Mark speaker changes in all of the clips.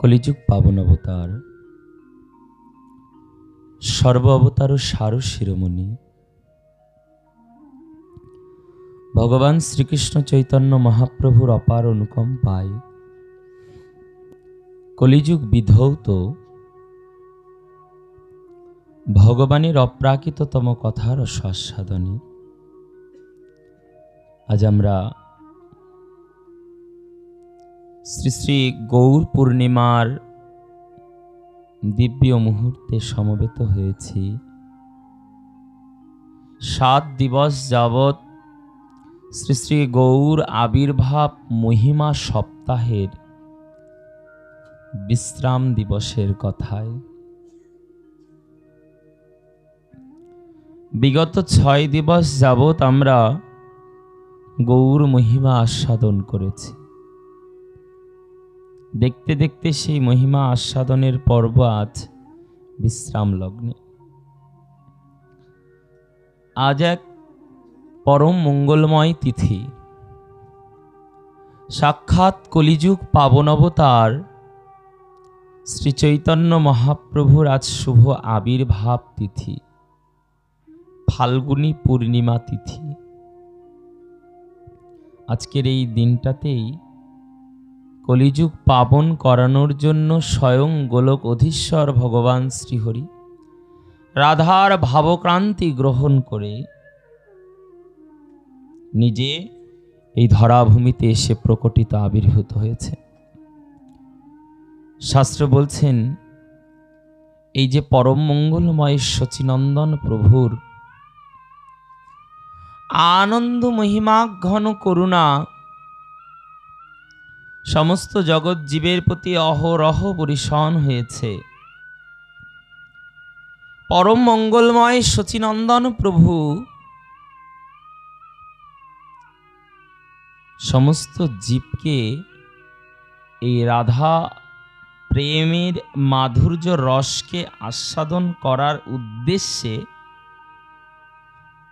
Speaker 1: কলিযুগ পাবন অবতার, সর্ব অবতার ও সার শিরোমণি ভগবান শ্রীকৃষ্ণ চৈতন্য মহাপ্রভুর অপার অনুকম্পায় কলিযুগ বিধৌত ভগবানের অপ্রাকৃততম কথার স্বাস্বাদনে আজ আমরা শ্রী শ্রী গৌর পূর্ণিমার দিব্য মুহূর্তে সমবেত হয়েছি। 7 দিবস যাবৎ শ্রী শ্রী গৌর আবির্ভাব মহিমা সপ্তাহের বিশ্রাম দিবসের কথায় বিগত 6 দিবস যাবৎ আমরা গৌর মহিমা আস্বাদন করেছি। দেখতে দেখতে সেই মহিমা আস্বাদনের পর্ব আজ বিশ্রাম লগ্নে। আজ এক পরম মঙ্গলময় তিথি, সাক্ষাৎ কলিযুগ পাবন অবতার শ্রী চৈতন্য মহাপ্রভুর আজ শুভ আবির্ভাব তিথি, ফাল্গুনী পূর্ণিমা তিথি। আজকের এই দিনটাতেই কলিযুগ পাবন করানোর জন্য স্বয়ং গোলক অধীশ্বর ভগবান শ্রীহরি রাধার ভাবক্রান্তি গ্রহণ করে নিজে এই ধরাভূমিতে এসে প্রকটিত আবির্ভূত হয়েছে। শাস্ত্র বলছেন, এই যে পরম মঙ্গলময় শচীনন্দন প্রভুর আনন্দ মহিমা ঘন করুণা সমস্ত জগৎ জীবের প্রতি অহরহ পরিষণ হয়েছে। পরম মঙ্গলময় শচীনন্দন প্রভু সমস্ত জীবকে এই রাধা প্রেমের মাধুর্য রসকে আস্বাদন করার উদ্দেশ্যে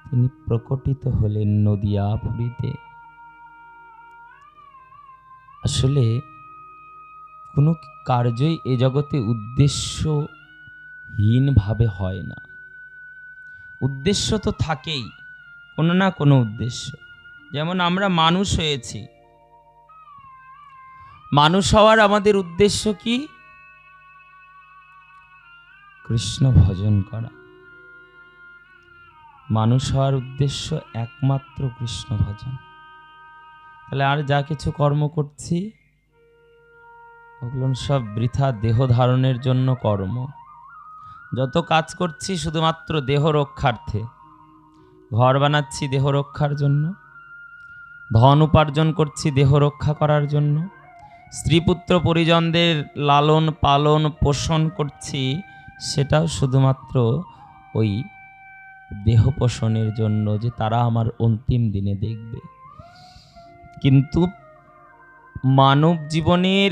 Speaker 1: তিনি প্রকটিত হলেন নদিয়াপুরীতে। আসলে কোনো কার্যই এ জগতে উদ্দেশ্যহীনভাবে হয় না। উদ্দেশ্য তো থাকেই, কোনো না কোনো উদ্দেশ্য। যেমন আমরা মানুষ হয়েছি, মানুষ হওয়ার আমাদের উদ্দেশ্য কি? কৃষ্ণ ভজন করা। মানুষ হওয়ার উদ্দেশ্য একমাত্র কৃষ্ণ ভজন। তাহলে আর যা কিছু কর্ম করছি ওগুলো সব বৃথা দেহ ধারণের জন্য কর্ম। যত কাজ করছি শুধুমাত্র দেহ রক্ষার্থে। ঘর বানাচ্ছি দেহ রক্ষার জন্য, ধন উপার্জন করছি দেহ রক্ষা করার জন্য, স্ত্রী পুত্র পরিজনদের লালন পালন পোষণ করছি সেটাও শুধুমাত্র ওই দেহ পোষণের জন্য, যে তারা আমার অন্তিম দিনে দেখবে। কিন্তু মানব জীবনের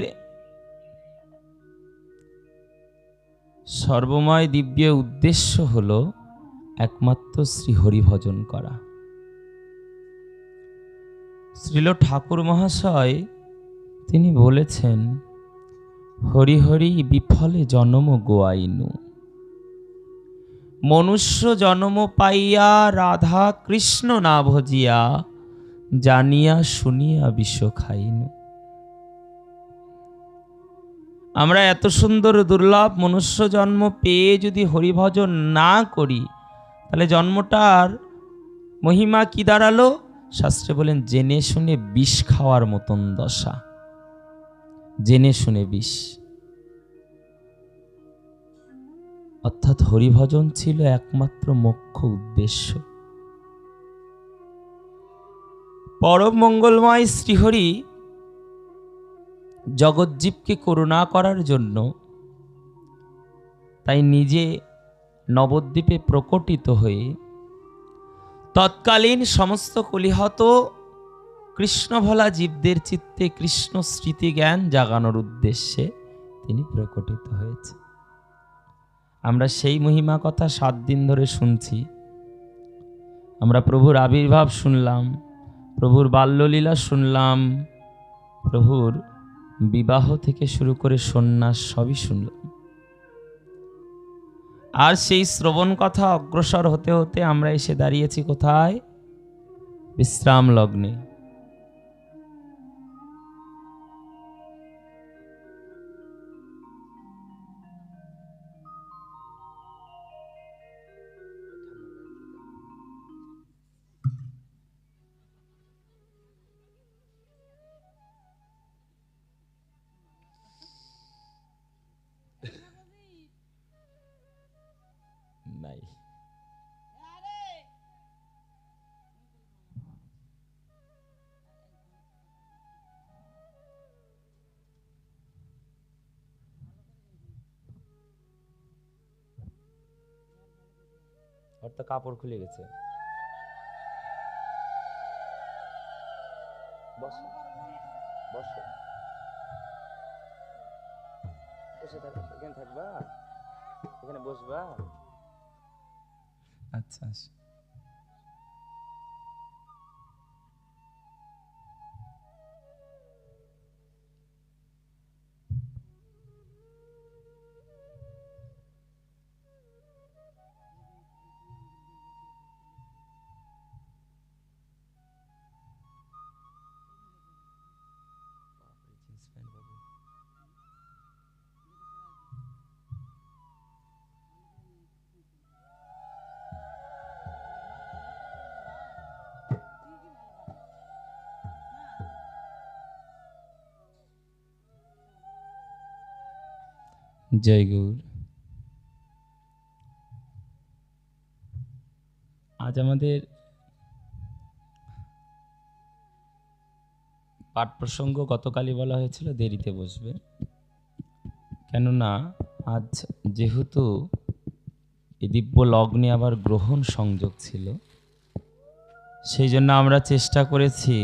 Speaker 1: সর্বময় দিব্য উদ্দেশ্য হলো একমাত্র শ্রীহরি ভজন করা। শ্রীল ঠাকুর মহাশয় তিনি বলেছেন, হরি হরি বিফলে জনম গোয়াইনু, মনুষ্য জনম পাইয়া রাধা কৃষ্ণ না ভজিয়া, জানিয়া শুনিয়া বিষ খাইনু। আমরা এত সুন্দর দুর্লভ মনুষ্য জন্ম পেয়ে যদি হরিভজন না করি, তাহলে জন্মটার মহিমা কি দাঁড়ালো? শাস্ত্রে বলেন, জেনে শুনে বিষ খাওয়ার মতন দশা। জেনে শুনে বিষ। অর্থাৎ হরিভজন ছিল একমাত্র মুখ্য উদ্দেশ্য। পরম মঙ্গলময় শ্রীহরি জগজ্জীবকে করুণা করার জন্য তাই নিজে নবদ্বীপে প্রকটিত হয়ে তৎকালীন সমস্ত কলিহত কৃষ্ণভোলা জীবদের চিত্তে কৃষ্ণ স্মৃতি জ্ঞান জাগানোর উদ্দেশ্যে তিনি প্রকটিত হয়েছে। আমরা সেই মহিমা কথা 7 দিন ধরে শুনছি। আমরা প্রভুর আবির্ভাব শুনলাম, প্রভুর বাল্যলীলা শুনলাম, প্রভুর বিবাহ থেকে শুরু করে সন্ন্যাস সবই শুনলাম। আর সেই শ্রবণ কথা অগ্রসর হতে হতে আমরা এসে দাঁড়িয়েছি কোথায়? বিশ্রাম লগ্নে। নাই, ওর তো কাপড় খুলে গেছে। বসো বসো, বসে থাকো, এখানে থাকবা, এখানে বসবা। আচ্ছা আচ্ছা। জয় গৌর। আজ আমাদের পাঠ প্রসঙ্গ গতকালই বলা হয়েছিল দেরিতে বসবে, কেননা আজ যেহেতু এই দিব্য লগ্নে আবার গ্রহণ সংযোগ ছিল, সেই জন্য আমরা চেষ্টা করেছি,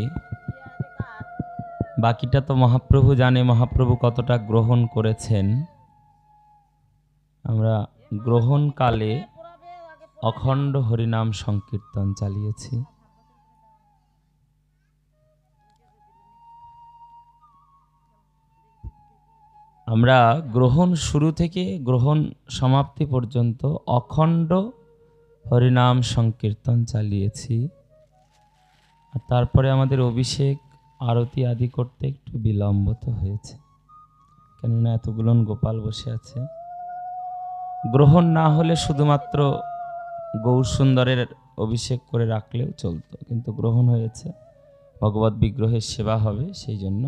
Speaker 1: বাকিটা তো মহাপ্রভু জানে মহাপ্রভু কতটা গ্রহণ করেছেন। আমরা গ্রহণকালে অখণ্ড হরিনাম সংকীর্তন চালিয়েছি। আমরা গ্রহণ শুরু থেকে গ্রহণ সমাপ্তি পর্যন্ত অখণ্ড হরিনাম সংকীর্তন চালিয়েছি। আর তারপরে আমাদের অভিষেক আরতি আদি করতে একটু বিলম্বিত হয়েছে, কেননা এতগুলো গোপাল বসে আছে। গ্রহণ না হলে শুধুমাত্র গৌর সুন্দরের অভিষেক করে রাখলেও চলতো, কিন্তু গ্রহণ হয়েছে, ভগবত বিগ্রহের সেবা হবে, সেই জন্য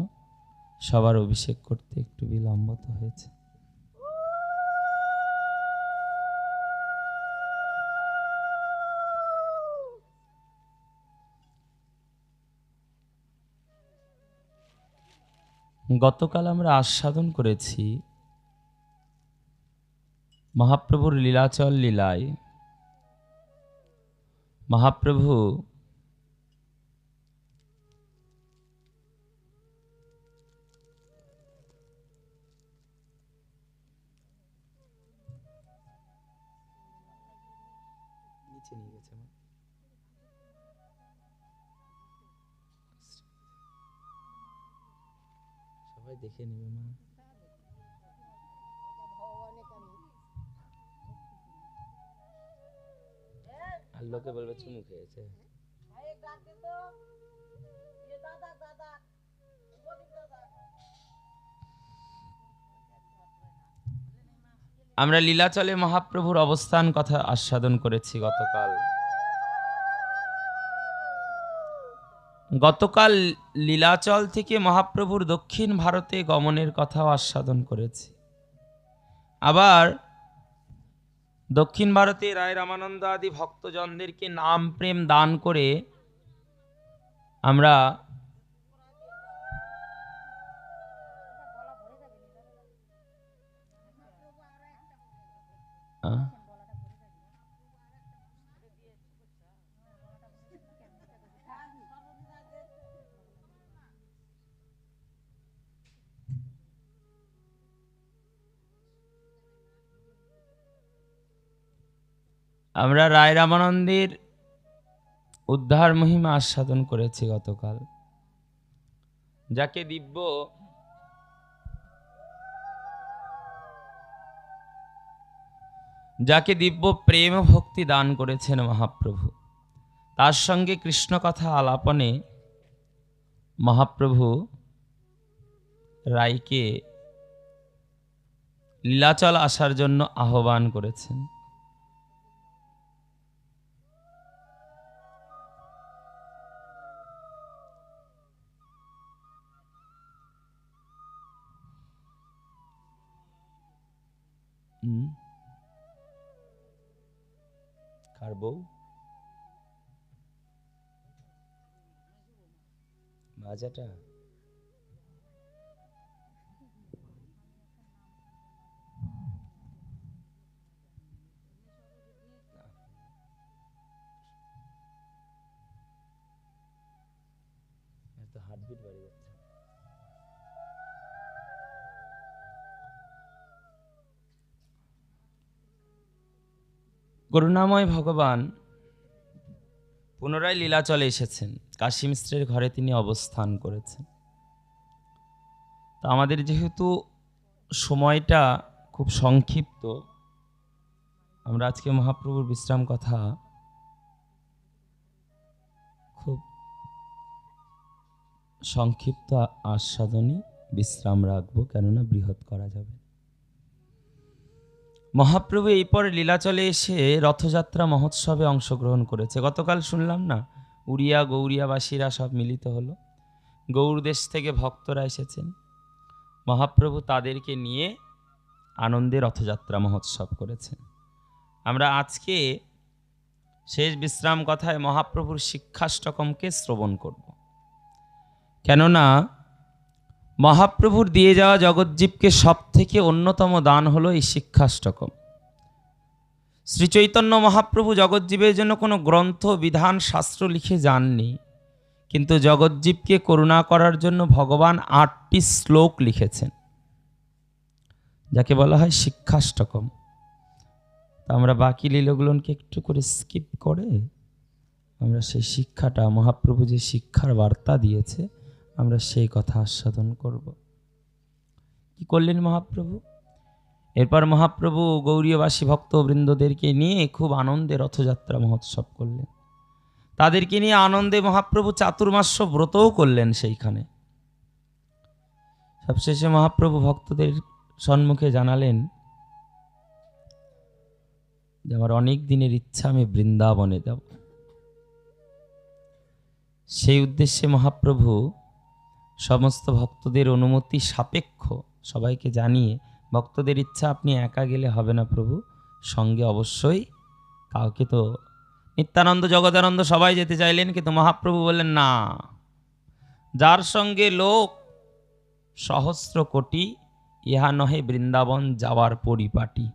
Speaker 1: সবার অভিষেক করতে একটু বিলম্বিত হয়েছে। গতকাল আমরা আস্বাদন করেছি মহাপ্রভুর লীলাচল লীলায়। মহাপ্রভু নিচে নিয়ে গেছে, সবাই দেখে নেবে মা। আর লোকে বলবে চুমু খেয়েছে। আমরা লীলাচলে মহাপ্রভুর অবস্থান কথা আস্বাদন করেছি গতকাল। গতকাল লীলাচল থেকে মহাপ্রভুর দক্ষিণ ভারতে গমনের কথাও আস্বাদন করেছি। আবার দক্ষিণ ভারতে রায় রামানন্দ আদি ভক্তজনদেরকে নাম প্রেম দান করে আমরা রায় রামানন্দের উদ্ধার মহিমা আস্বাদন করেছি গতকাল, যাকে দিব্য যাকে দিব্য প্রেম ভক্তি দান করেছেন মহাপ্রভু, তার সঙ্গে কৃষ্ণ কথা আলাপনে মহাপ্রভু রায়কে লীলাচল আসার জন্য আহ্বান করেছেন। কার বউ? বাজাটা হার্টবিট বাড়ে যাচ্ছে। করুণাময় ভগবান পুনরায় লীলাচলে এসেছেন। কাশী মিশ্রের ঘরে তিনি অবস্থান করেছেন। তা আমাদের যেহেতু সময়টা খুব সংক্ষিপ্ত, আমরা আজকে মহাপ্রভুর বিশ্রাম কথা খুব সংক্ষিপ্ত আস্বাদনে বিশ্রাম রাখবো, কেননা বৃহৎ করা যাবে। মহাপ্রভু এই পরে লীলাচলে এসে রথযাত্রা মহোৎসবে অংশগ্রহণ করেছে। গতকাল শুনলাম না, উড়িয়া গৌরিয়াবাসীরা সব মিলিত হলো, গৌর দেশ থেকে ভক্তরা এসেছেন, মহাপ্রভু তাদেরকে নিয়ে আনন্দে রথযাত্রা মহোৎসব করেছেন। আমরা আজকে শেষ বিশ্রাম কথায় মহাপ্রভুর শিক্ষাষ্টকমকে শ্রবণ করব, কেননা মহাপ্রভুর দিয়ে যাওয়া জগজ্জীবকে সব থেকে অন্যতম দান হলো এই শিক্ষাষ্টকম। শ্রী চৈতন্য মহাপ্রভু জগজ্জীবের জন্য কোনো গ্রন্থ বিধান শাস্ত্র লিখে যাননি, কিন্তু জগজ্জীবকে করুণা করার জন্য ভগবান 8টি শ্লোক লিখেছেন, যাকে বলা হয় শিক্ষাষ্টকম। তা আমরা বাকি লীলাগুলোকে একটু করে স্কিপ করে আমরা সেই শিক্ষাটা, মহাপ্রভু যে শিক্ষার বার্তা দিয়েছে, আমরা সেই কথা আস্বাদন করব। কি করলেন মহাপ্রভু? এরপর মহাপ্রভু গৌরীয়বাসী ভক্তবৃন্দদেরকে নিয়ে খুব আনন্দে রথযাত্রা মহোৎসব করলেন। তাদেরকে নিয়ে আনন্দে মহাপ্রভু চাতুর্মাস্য ব্রতও করলেন সেইখানে। সবশেষে মহাপ্রভু ভক্তদের সম্মুখে জানালেন যে আমার অনেক দিনের ইচ্ছা, আমি বৃন্দাবনে যাব। সেই উদ্দেশ্যে মহাপ্রভু সমস্ত ভক্তদের অনুমতি সাপেক্ষ সবাইকে জানিয়ে, ভক্তদের ইচ্ছা আপনি একা গেলে হবে না প্রভু, সঙ্গে অবশ্যই কাউকে, তো নিত্যানন্দ জগদানন্দ সবাই যেতে চাইলেন, কিন্তু মহাপ্রভু বললেন না, যার সঙ্গে লোক সহস্র কোটি, ইহা নহে বৃন্দাবন যাওয়ার পরিপাটি।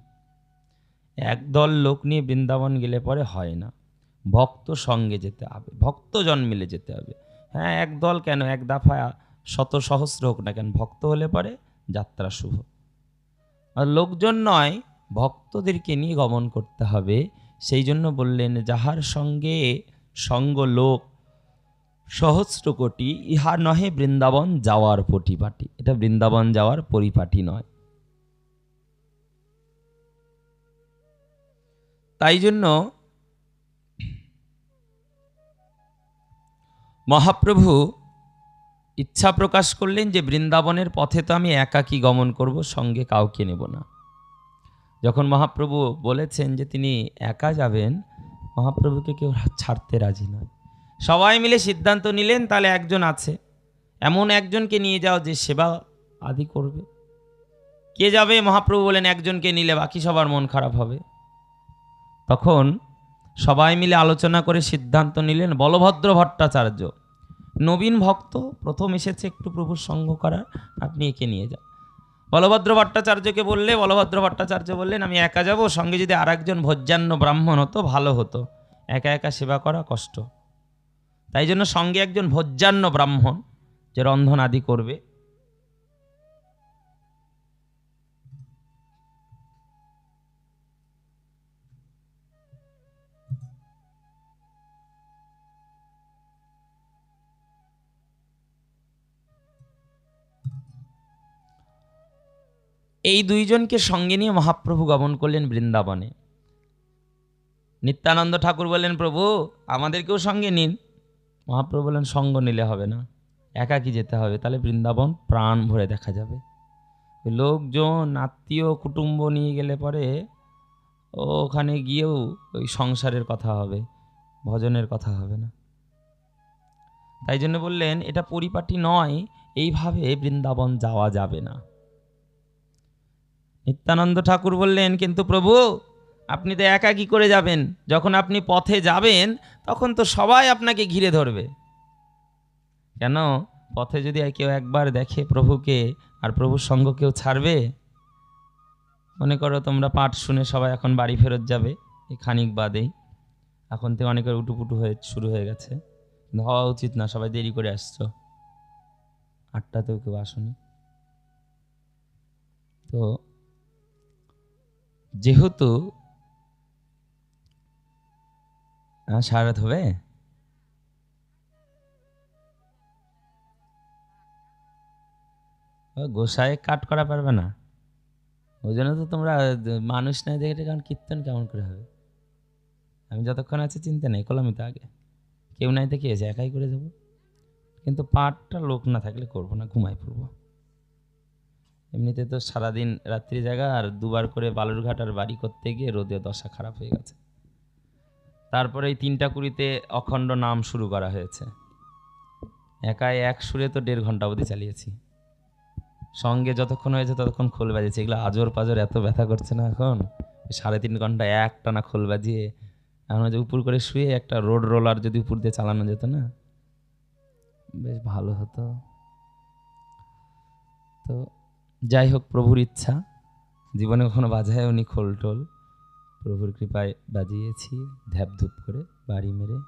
Speaker 1: একদল লোক নিয়ে বৃন্দাবন গেলে পরে হয় না, ভক্ত সঙ্গে যেতে হবে, ভক্তজন মিলে যেতে হবে। হ্যাঁ, একদল কেন, এক দফায় শত সহস্র হোক না কেন, ভক্ত হলে পরে যাত্রা শুভ। আর লোকজন নয়, ভক্তদেরকে নিয়ে গমন করতে হবে। সেই জন্য বললেন, যাহার সঙ্গে সঙ্গ লোক সহস্র কোটি, ইহা নহে বৃন্দাবন যাওয়ার পরিপাটি। এটা বৃন্দাবন যাওয়ার পরিপাটি নয়। তাই জন্য মহাপ্রভু ইচ্ছা প্রকাশ করলেন যে বৃন্দাবনের পথে তো আমি একাকী গমন করব, সঙ্গে কাউকে নেব না। যখন মহাপ্রভু বলেছেন যে তিনি একা যাবেন, মহাপ্রভুকে কেউ ছাড়তে রাজি নয়। সবাই মিলে সিদ্ধান্ত নিলেন, তাহলে একজন আছে, এমন একজনকে নিয়ে যাও যে সেবা আদি করবে। কে যাবে? মহাপ্রভু বলেন, একজনকে নিলে বাকি সবার মন খারাপ হবে। তখন সবাই মিলে আলোচনা করে সিদ্ধান্ত নিলেন বলভদ্র ভট্টাচার্য, নবীন ভক্ত, প্রথম এসেছে, একটু প্রভুর সঙ্গ করার, আপনি একে নিয়ে যান। বলভদ্র ভট্টাচার্যকে বললে, বলভদ্র ভট্টাচার্য বললেন, আমি একা যাব, সঙ্গে যদি আর একজন ভোজ্যান্ন ব্রাহ্মণ হতো ভালো হতো, একা একা সেবা করা কষ্ট। তাই জন্য সঙ্গে একজন ভোজ্যান্ন ব্রাহ্মণ, যে রন্ধন আদি করবে। এই দুইজনকে সঙ্গে নিয়ে মহাপ্রভু গমন করলেন বৃন্দাবনে। নিত্যানন্দ ঠাকুর বললেন, প্রভু আমাদেরকেও সঙ্গে নিন। মহাপ্রভু বললেন, সঙ্গ নিলে হবে না, একাকী যেতে হবে, তাহলে বৃন্দাবন প্রাণ ভরে দেখা যাবে। লোকজন আত্মীয় কুটুম্ব নিয়ে গেলে পরে ওখানে গিয়েও ওই সংসারের কথা হবে, ভজনের কথা হবে না। তাই জন্য বললেন এটা পরিপাটি নয়, এইভাবে বৃন্দাবন যাওয়া যাবে না। নিত্যানন্দ ঠাকুর বললেন, কিন্তু প্রভু আপনি তো একা কি করে যাবেন? যখন আপনি পথে যাবেন তখন তো সবাই আপনাকে ঘিরে ধরবে। কেন? পথে যদি কেউ একবার দেখে প্রভুকে, আর প্রভুর সঙ্গ কেউ ছাড়বে? মনে করো তোমরা পাঠ শুনে সবাই এখন বাড়ি ফেরত যাবে, এই খানিক বাদেই, এখন থেকে অনেকের উটুপুটু হয়ে শুরু হয়ে গেছে, হওয়া উচিত না, সবাই দেরি করে আসছো, 8টাতেও কেউ আসনি। তো যেহেতু সারা রাত হবে, গোসাই কাট করা পারবে না, ওই জন্য তো তোমরা মানুষ নাই দেখে, কারণ কীর্তন কেমন করে হবে? আমি যতক্ষণ আছে চিন্তা নেই, কলামি তো আগে, কেউ নাই দেখে এসে একাই করে দেবো। কিন্তু পাঠটা লোক না থাকলে করবো না, ঘুমাই পড়বো। এমনিতে তো সারাদিন রাত্রি জায়গা, আর 2বার করে বালুরঘাট আর বাড়ি করতে গিয়ে রোদে দশা খারাপ হয়ে গেছে। তারপরে এই 3টা 20-তে অখণ্ড নাম শুরু করা হয়েছে, একাই এক সুরে তো 1.5 ঘন্টা অবধি চালিয়েছি। সঙ্গে যতক্ষণ হয়েছে ততক্ষণ খোল বাজিয়েছি, এগুলো আজর পাজর এত ব্যথা করছে না এখন। 3.5 ঘন্টা একটানা খোল বাজিয়ে, এখন যে উপর করে শুয়ে একটা রোড রোলার যদি উপর দিয়ে চালানো যেত না, বেশ ভালো হতো। তো যাই হোক, প্রভুর ইচ্ছা, জীবনে কখনো বাজায় উনি খোল টোল, প্রভুর কৃপায় বাজিয়েছি ধ্যাপ ধুপ করে বাড়ি মেরে।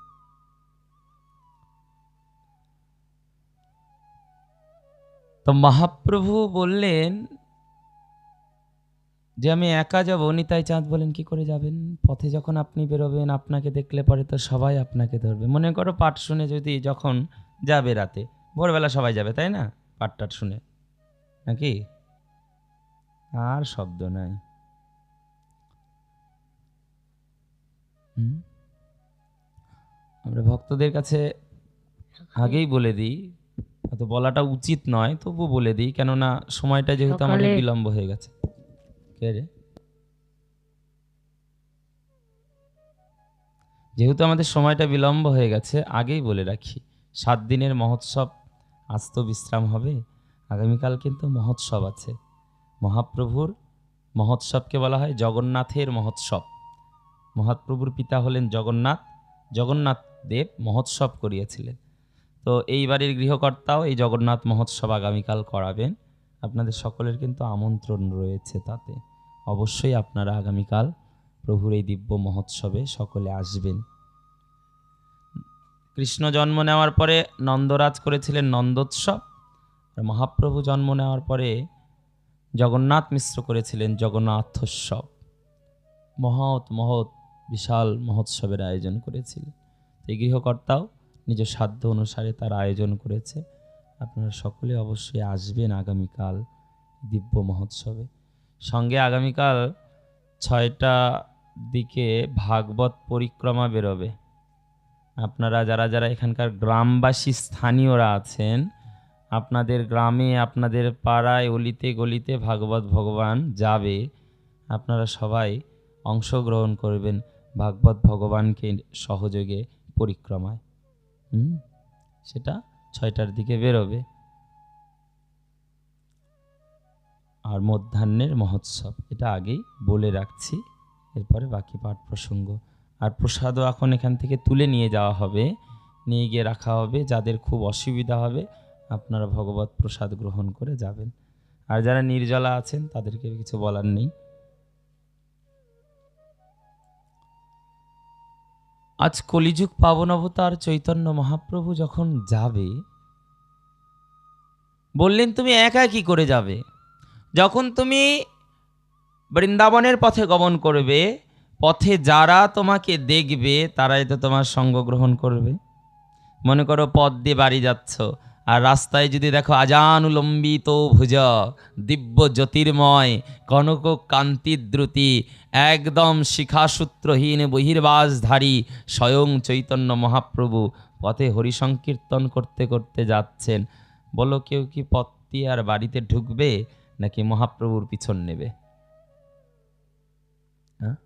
Speaker 1: তো মহাপ্রভু বললেন যে আমি একা যাবো। নিতাই চাঁদ বলেন, কি করে যাবেন? পথে যখন আপনি বেরোবেন আপনাকে দেখলে পরে তো সবাই আপনাকে ধরবে। মনে করো পাঠ শুনে যদি যখন যাবে রাতে, ভোরবেলা সবাই যাবে, তাই না? পাঠ টাঠ শুনে নাকি, আর শব্দ নাই। আমরা ভক্তদের কাছে আগেই বলে দিই, হয়তো বলাটা উচিত নয়, তবু বলে দিই, কেননা সময়টা যেহেতু আমাদের বিলম্ব হয়ে গেছে। কে রে? যেহেতু আমাদের সময়টা বিলম্ব হয়ে গেছে, আগেই বলে রাখি, 7 দিনের মহোৎসব আজ তো বিশ্রাম হবে, আগামীকাল কিন্তু মহোৎসব আছে। মহাপ্রভুর মহোৎসবকে বলা হয় জগন্নাথের মহোৎসব। মহাপ্রভুর পিতা হলেন জগন্নাথ, জগন্নাথ দেব মহোৎসব করিয়েছিলেন। তো এই বাড়ির গৃহকর্তাও এই জগন্নাথ মহোৎসব আগামীকাল করাবেন। আপনাদের সকলের কিন্তু আমন্ত্রণ রয়েছে, তাতে অবশ্যই আপনারা আগামীকাল প্রভুর এই দিব্য মহোৎসবে সকলে আসবেন। কৃষ্ণ জন্ম নেওয়ার পরে নন্দরাজ করেছিলেন নন্দোৎসব, আর মহাপ্রভু জন্ম নেওয়ার পরে জগন্নাথ মিশ্র করেছিলেন জগন্নাথোৎসব। মহৎ মহৎ বিশাল মহোৎসবের আয়োজন করেছিলেন। এই গৃহকর্তাও নিজ সাধ্য অনুসারে তার আয়োজন করেছে। আপনারা সকলে অবশ্যই আসবেন আগামীকাল দিব্য মহোৎসবে। সঙ্গে আগামীকাল 6টা দিকে ভাগবত পরিক্রমা বেরোবে। আপনারা যারা যারা এখানকার গ্রামবাসী স্থানীয়রা আছেন, আপনাদের গ্রামে আপনাদের পাড়ায় অলিতে গলিতে ভাগবত ভগবান যাবে, আপনারা সবাই অংশগ্রহণ করবেন ভাগবত ভগবানকে সহযোগে পরিক্রমায়। সেটা 6টার দিকে বেরোবে। আর মধ্যাহ্নের মহোৎসব, এটা আগেই বলে রাখছি, এরপরে বাকি পাঠ প্রসঙ্গ। আর প্রসাদও এখন এখান থেকে তুলে নিয়ে যাওয়া হবে, নিয়ে গিয়ে রাখা হবে। যাদের খুব অসুবিধা হবে আপনারা ভগবত প্রসাদ গ্রহণ করে যাবেন। আর যারা নির্জলা আছেন তাদেরকে কিছু বলার নেই। আজ কলিযুগ পাবন অবতার চৈতন্য মহাপ্রভু যখন যাবে, বললেন তুমি একা কি করে যাবে? যখন তুমি বৃন্দাবনের পথে গমন করবে, পথে যারা তোমাকে দেখবে তারাই তো তোমার সঙ্গ গ্রহণ করবে। মনে করো পথ দিয়ে বাড়ি যাচ্ছ, আর রাস্তায় যদি দেখো আজানুলম্বিত ভুজ, দিব্য জ্যোতির্ময়, কনক কান্তিদ্রুতি, একদম শিখাসূত্রহীন বহির্বাসধারী স্বয়ং চৈতন্য মহাপ্রভু পথে হরিসংকীর্তন করতে করতে যাচ্ছেন, বলো কেউ কি পথ দিয়ে আর বাড়িতে ঢুকবে নাকি মহাপ্রভুর পিছন নেবে? হ্যাঁ,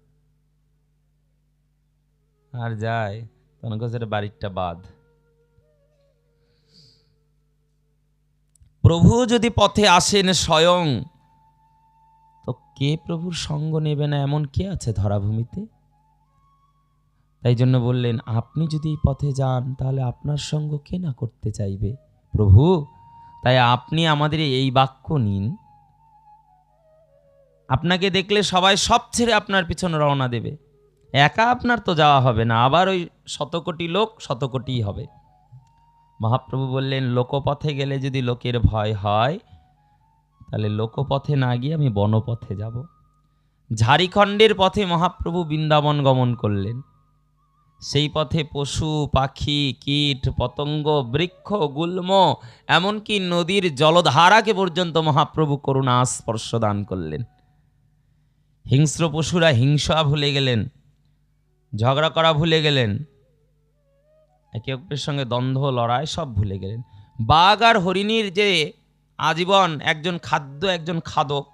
Speaker 1: আর যায় তখন বাড়িটা বাদ। প্রভু যদি পথে আসেন স্বয়ং, তো কে প্রভুর সঙ্গ নেবে না এমন কে আছে ধরাভূমিতে? তাই জন্য বললেন, আপনি যদি এই পথে যান তাহলে আপনার সঙ্গ কে না করতে চাইবে প্রভু? তাই আপনি আমাদের এই বাক্য নিন, আপনাকে দেখলে সবাই সব ছেড়ে আপনার পিছনে রওনা দেবে। একা আপনার তো যাওয়া হবে না, আবার ওই শতকোটি লোক শতকোটি হবে। মহাপ্রভু বললেন, লোকপথে গেলে যদি লোকের ভয় হয় তাহলে লোকপথে না গিয়ে আমি বনপথে যাব। ঝাড়িখণ্ডের পথে মহাপ্রভু বৃন্দাবন গমন করলেন। সেই পথে পশু পাখি কীট পতঙ্গ বৃক্ষ গুল্ম এমনকি নদীর জলধারাকে পর্যন্ত মহাপ্রভু করুণা স্পর্শ দান করলেন। হিংস্র পশুরা হিংসা ভুলে গেলেন, ঝগড়া করা ভুলে গেলেন, একে অপরের সঙ্গে দ্বন্দ্ব লড়াই সব ভুলে গেলেন। বাঘ আর হরিণীর যে আজীবন একজন খাদ্য একজন খাদক,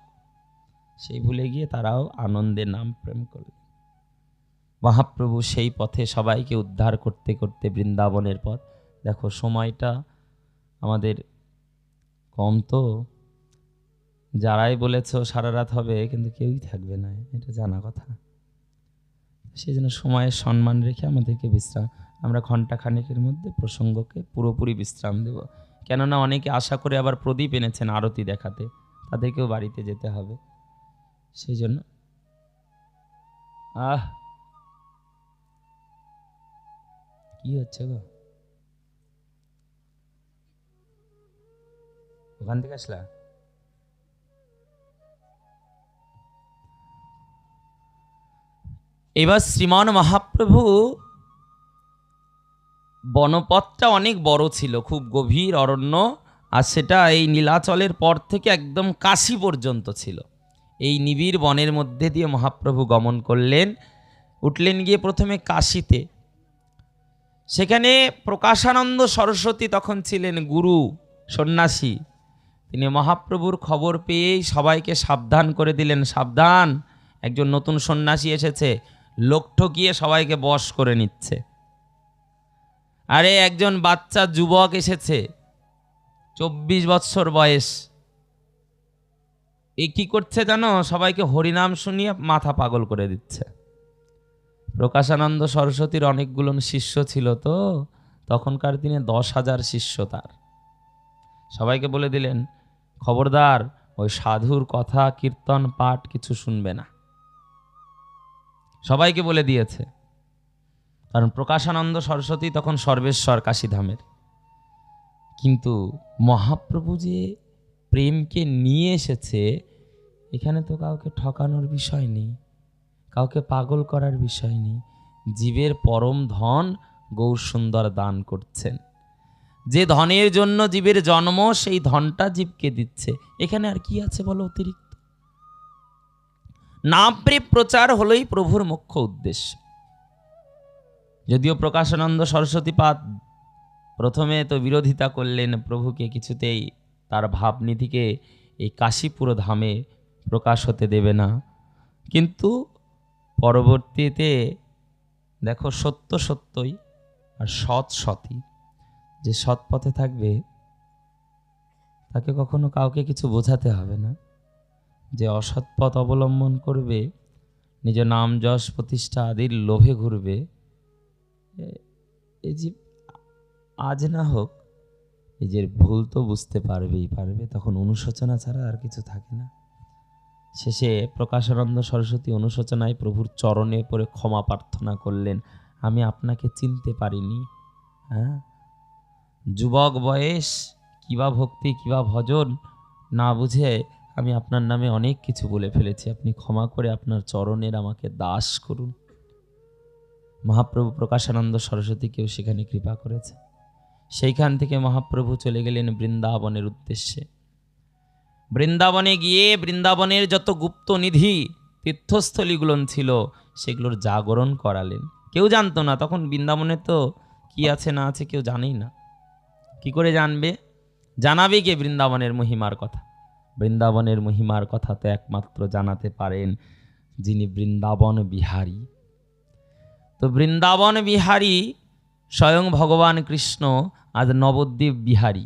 Speaker 1: সেই ভুলে গিয়ে তারাও আনন্দে নাম প্রেম করলেন। মহাপ্রভু সেই পথে সবাইকে উদ্ধার করতে করতে বৃন্দাবনের পথ। দেখো সময়টা আমাদের কম, তো যারাই বলেছ সারা রাত হবে কিন্তু কেউই থাকবে না, এটা জানা কথা। সেই জন্য সময়ের সম্মান রেখে আমাদেরকে বিশ্রাম, আমরা ঘণ্টাখানেকের মধ্যে প্রসঙ্গকে পুরোপুরি বিশ্রাম দেব। কেননা অনেকে আশা করে আবার প্রদীপ এনেছেন আরতি দেখাতে, তাদেরকেও বাড়িতে যেতে হবে। সেই জন্য কি হচ্ছে গো, ওখান থেকে আসলা? এবার শ্রীমান মহাপ্রভু, বনপথটা অনেক বড় ছিল, খুব গভীর অরণ্য, আর সেটা এই নীলাচলের পর থেকে একদম কাশী পর্যন্ত ছিল। এই নিবিড় বনের মধ্যে দিয়ে মহাপ্রভু গমন করলেন। উঠলেন গিয়ে প্রথমে কাশীতে। সেখানে প্রকাশানন্দ সরস্বতী তখন ছিলেন গুরু সন্ন্যাসী। তিনি মহাপ্রভুর খবর পেয়েই সবাইকে সাবধান করে দিলেন, সাবধান, একজন নতুন সন্ন্যাসী এসেছে, লোক ঠকিয়ে সবাইকে বশ করে নিচ্ছে। আরে একজন বাচ্চা যুবক এসেছে, 24 বৎসর বয়স, এ কি করছে জানো? সবাইকে হরিনাম শুনিয়ে মাথা পাগল করে দিচ্ছে। প্রকাশানন্দ সরস্বতীর অনেকগুলো শিষ্য ছিল, তো তখনকার দিনে 10,000 শিষ্য তার। সবাইকে বলে দিলেন, খবরদার ওই সাধুর কথা কীর্তন পাঠ কিছু শুনবে না। সবাইকে বলে দিয়েছে, কারণ প্রকাশানন্দ সরস্বতী তখন সর্বেশ্বর কাশীধামের। কিন্তু মহাপ্রভু যে প্রেমকে নিয়ে এসেছে, এখানে তো কাউকে ঠকানোর বিষয় নেই, কাউকে পাগল করার বিষয় নেই। জীবের পরম ধন গৌর সুন্দর দান করছেন। যে ধনের জন্য জীবের জন্ম, সেই ধনটা জীবকে দিচ্ছে। এখানে আর কি আছে বলো অতিরিক্ত? নাম প্রেম প্রচার হলোই প্রভুর মুখ্য উদ্দেশ্য। যদিও প্রকাশানন্দ সরস্বতী পাদ প্রথমে তো বিরোধিতা করলেন, প্রভুকে কিছুতেই তার ভাবনীতিকে এই কাশীপুর ধামে প্রকাশ হতে দেবে না। কিন্তু পরবর্তীতে দেখো, সত্য সত্যই আর সৎ সতই। যে সৎ পথে থাকবে তাকে কখনো কাউকে কিছু বোঝাতে হবে না। যে অসৎ পথ অবলম্বন করবে, নিজ নাম যশ প্রতিষ্ঠা আদির লোভে ঘুরবে, এই যে আজ না হোক নিজের ভুল তো বুঝতে পারবেই পারবে, তখন অনুশোচনা ছাড়া আর কিছু থাকে না। শেষে প্রকাশানন্দ সরস্বতী অনুশোচনায় প্রভুর চরণে পড়ে ক্ষমা প্রার্থনা করলেন, আমি আপনাকে চিনতে পারিনি। হ্যাঁ, যুবক বয়স, কিবা ভক্তি কিবা ভজন না বুঝে আমি আপনার নামে অনেক কিছু বলে ফেলেছি, আপনি ক্ষমা করে আপনার চরণের আমাকে দাস করুন। মহাপ্রভু প্রকাশানন্দ সরস্বতীকেও সেখানে কৃপা করেছে। সেইখান থেকে মহাপ্রভু চলে গেলেন বৃন্দাবনের উদ্দেশ্যে। বৃন্দাবনে গিয়ে বৃন্দাবনের যত গুপ্ত নিধি তীর্থস্থলীগুলো ছিল সেগুলোর জাগরণ করালেন। কেউ জানতো না তখন, বৃন্দাবনে তো কি আছে না আছে কেউ জানেই না। কি করে জানবে? জানাবে কে বৃন্দাবনের মহিমার কথা? বৃন্দাবনের মহিমার কথা তো একমাত্র জানাতে পারেন যিনি বৃন্দাবন বিহারী। তো বৃন্দাবন বিহারী স্বয়ং ভগবান কৃষ্ণ আজ নবদ্বীপ বিহারী।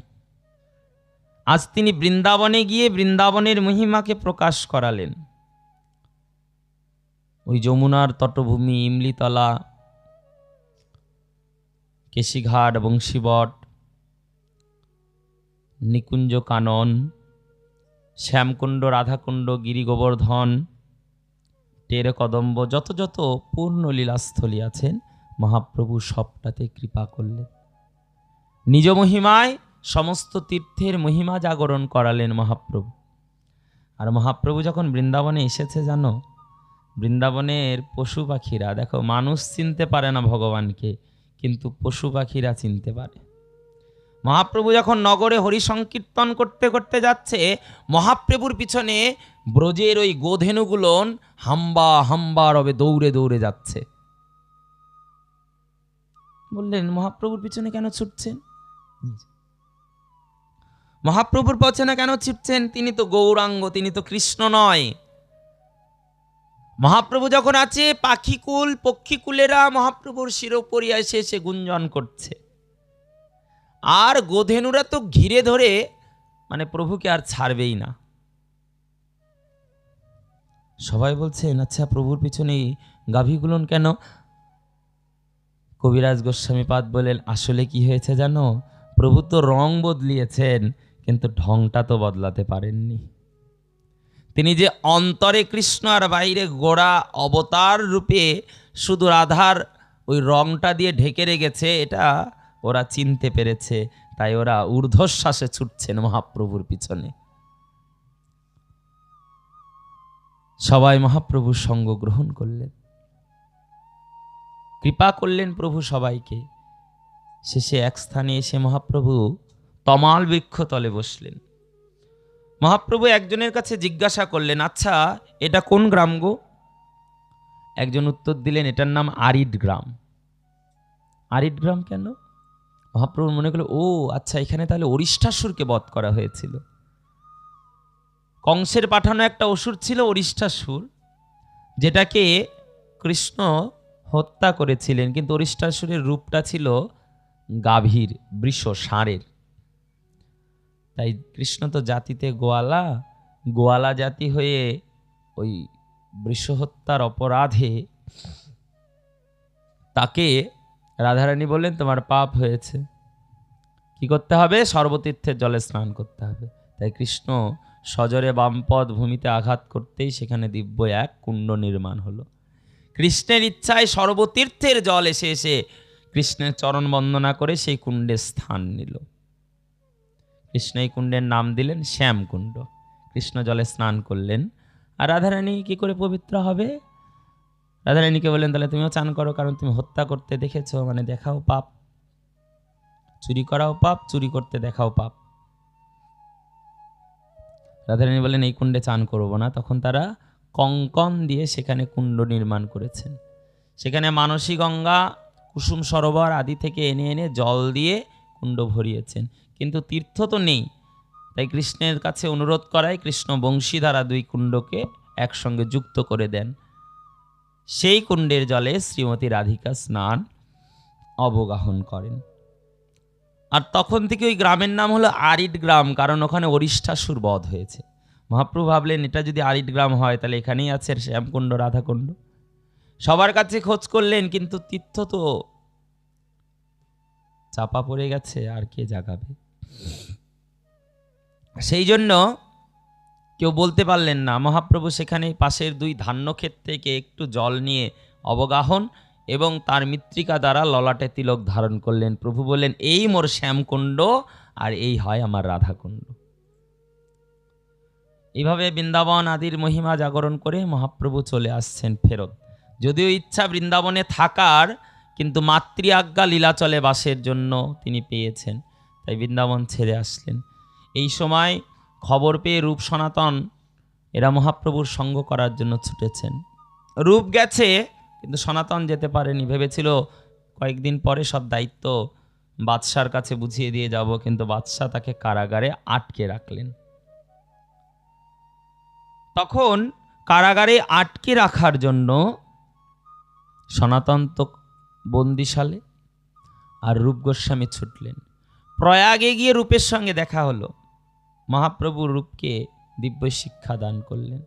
Speaker 1: আজ তিনি বৃন্দাবনে গিয়ে বৃন্দাবনের মহিমাকে প্রকাশ করালেন। ওই যমুনার তটভূমি, ইমলিতলা, কেশিঘাট, বংশীবট, নিকুঞ্জ কানন, শ্যামকুণ্ড, রাধাকুণ্ড, গিরি গোবর্ধন, টের কদম্ব, যত যত পূর্ণ লীলাস্থলী আছেন মহাপ্রভু সবটাতে কৃপা করলেন। নিজ মহিমায় সমস্ত তীর্থের মহিমা জাগরণ করালেন মহাপ্রভু। আর মহাপ্রভু যখন বৃন্দাবনে এসেছে জানো, বৃন্দাবনের পশু পাখিরা, দেখো মানুষ চিনতে পারে না ভগবানকে, কিন্তু পশু পাখিরা চিনতে পারে। মহাপ্রভু যখন নগরে হরি সংকীর্তন করতে করতে যাচ্ছে, মহাপ্রভুর পিছনে ব্রজের ওই গোধেনুগুলো হাম্বা হাম্বা রবে দৌড়ে দৌড়ে যাচ্ছে। বললেন মহাপ্রভুর পিছনে কেন ছুটছেন? মহাপ্রভুর পিছনে কেন ছুটছেন? তিনি তো গৌরাঙ্গ, তিনি তো কৃষ্ণ নয়। মহাপ্রভু যখন আছে, পাখিকুল পক্ষীকুলেরা মহাপ্রভুর শিরোপরিয়া এসে এসে গুঞ্জন করছে, আর গোধেনুরা তো ঘিরে ধরে মানে প্রভুকে আর ছাড়বেই না। সবাই বলছেন আচ্ছা প্রভুর পিছনে গাভীগুলোন কেন? কবিরাজ গোস্বামীপাদ বলেন আসলে কি হয়েছে জানো, প্রভু তো রং বদলিয়েছেন কিন্তু ঢংটা তো বদলাতে পারেননি। তিনি যে অন্তরে কৃষ্ণ আর বাইরে গোড়া অবতার রূপে শুধু রাধার ওই রংটা দিয়ে ঢেকে রেখেছে, এটা ওরা চিনতে পেরেছে, তাই ওরা ঊর্ধ্বশ্বাসে ছুটছেন মহাপ্রভুর পিছনে। সবাই মহাপ্রভুর সঙ্গ গ্রহণ করলেন, কৃপা করলেন প্রভু সবাইকে। শেষে এক স্থানে এসে মহাপ্রভু তমাল বৃক্ষ তলে বসলেন। মহাপ্রভু একজনের কাছে জিজ্ঞাসা করলেন, আচ্ছা এটা কোন গ্রাম গো? একজন উত্তর দিলেন, এটার নাম আরিড গ্রাম। আরিড গ্রাম কেন? মহাপ্রভু মনে করল, ও আচ্ছা এখানে তাহলে অরিষ্টাসুরকে বধ করা হয়েছিল। কংসের পাঠানো একটা অসুর ছিল অরিষ্টাসুর, যেটাকে কৃষ্ণ হত্যা করেছিলেন। কিন্তু অরিষ্টাসুরের রূপটা ছিল গাভীর, বৃষ, ষাঁড়ের। তাই কৃষ্ণ তো জাতিতে গোয়ালা, গোয়ালা জাতি হয়ে ওই বৃষ হত্যার অপরাধে তাকে রাধারানী বললেন তোমার পাপ হয়েছে, কি করতে হবে? সর্বতীর্থের জলে স্নান করতে হবে। তাই কৃষ্ণ সজরে বামপদ ভূমিতে আঘাত করতেই সেখানে দিব্য এক কুণ্ড নির্মাণ হলো। কৃষ্ণের ইচ্ছায় সর্বতীর্থের জল এসে এসে কৃষ্ণের চরণ বন্দনা করে সেই কুণ্ডে স্থান নিল। কৃষ্ণ এই কুণ্ডের নাম দিলেন শ্যামকুণ্ড। কৃষ্ণ জলে স্নান করলেন। আর রাধারানী কি করে পবিত্র হবে? রাধারানীকে বললেন তাহলে তুমিও চান করো, কারণ তুমি হত্যা করতে দেখেছো, মানে দেখাও পাপ। চুরি করাও পাপ, চুরি করতে দেখাও পাপ। রাধারানী বললেন এই কুণ্ডে চান করব না। তখন তারা কঙ্কন দিয়ে সেখানে কুণ্ড নির্মাণ করেছেন। সেখানে মানসী গঙ্গা, কুসুম সরোবর আদি থেকে এনে এনে জল দিয়ে কুণ্ড ভরিয়েছেন, কিন্তু তীর্থ তো নেই। তাই কৃষ্ণের কাছে অনুরোধ করায় কৃষ্ণ বংশী দ্বারা দুই কুণ্ডকে একসঙ্গে যুক্ত করে দেন। সেই কুণ্ডের জলে শ্রীমতী রাধিকা স্নান অবগাহন করেন। আর তখন থেকে ওই গ্রামের নাম হলো আরিড গ্রাম, কারণ ওখানে অরিষ্টাসুর বধ হয়েছে। মহাপ্রভু ভাবলেন এটা যদি আরিড গ্রাম হয় তাহলে এখানেই আছে শ্যামকুণ্ড, রাধাকুণ্ড। সবার কাছে খোঁজ করলেন, কিন্তু তীর্থ তো চাপা পড়ে গেছে, আর কে জাগাবে? সেই জন্য কেউ বলতে পারলেন না। মহাপ্রভু সেখানে পাশের দুই ধান্যক্ষেত থেকে একটু জল নিয়ে অবগাহন এবং তার মৃত্তিকা দ্বারা ললাটে তিলক ধারণ করলেন। প্রভু বললেন এই মোর শ্যামকুণ্ড, আর এই হয় আমার রাধাকুণ্ড। এইভাবে বৃন্দাবন আদির মহিমা জাগরণ করে মহাপ্রভু চলে আসছেন ফেরত। যদিও ইচ্ছা বৃন্দাবনে থাকার, কিন্তু মাতৃ আজ্ঞা লীলাচলে বাসের জন্য তিনি পেয়েছেন, তাই বৃন্দাবন ছেড়ে আসলেন। এই সময় খবর পেয়ে রূপ সনাতন এরা মহাপ্রভুর সঙ্গ করার জন্য ছুটেছেন। রূপ গেছে কিন্তু সনাতন যেতে পারেনি, ভেবেছিল কয়েকদিন পরে সব দায়িত্ব বাদশার কাছে বুঝিয়ে দিয়ে যাব, কিন্তু বাদশাহ তাকে কারাগারে আটকে রাখলেন। তখন কারাগারে আটকে রাখার জন্য সনাতন তো বন্দিশালে, আর রূপ গোস্বামী ছুটলেন। প্রয়াগে গিয়ে রূপের সঙ্গে দেখা হলো। মহাপ্রভু রূপকে দিব্য শিক্ষা দান করলেন।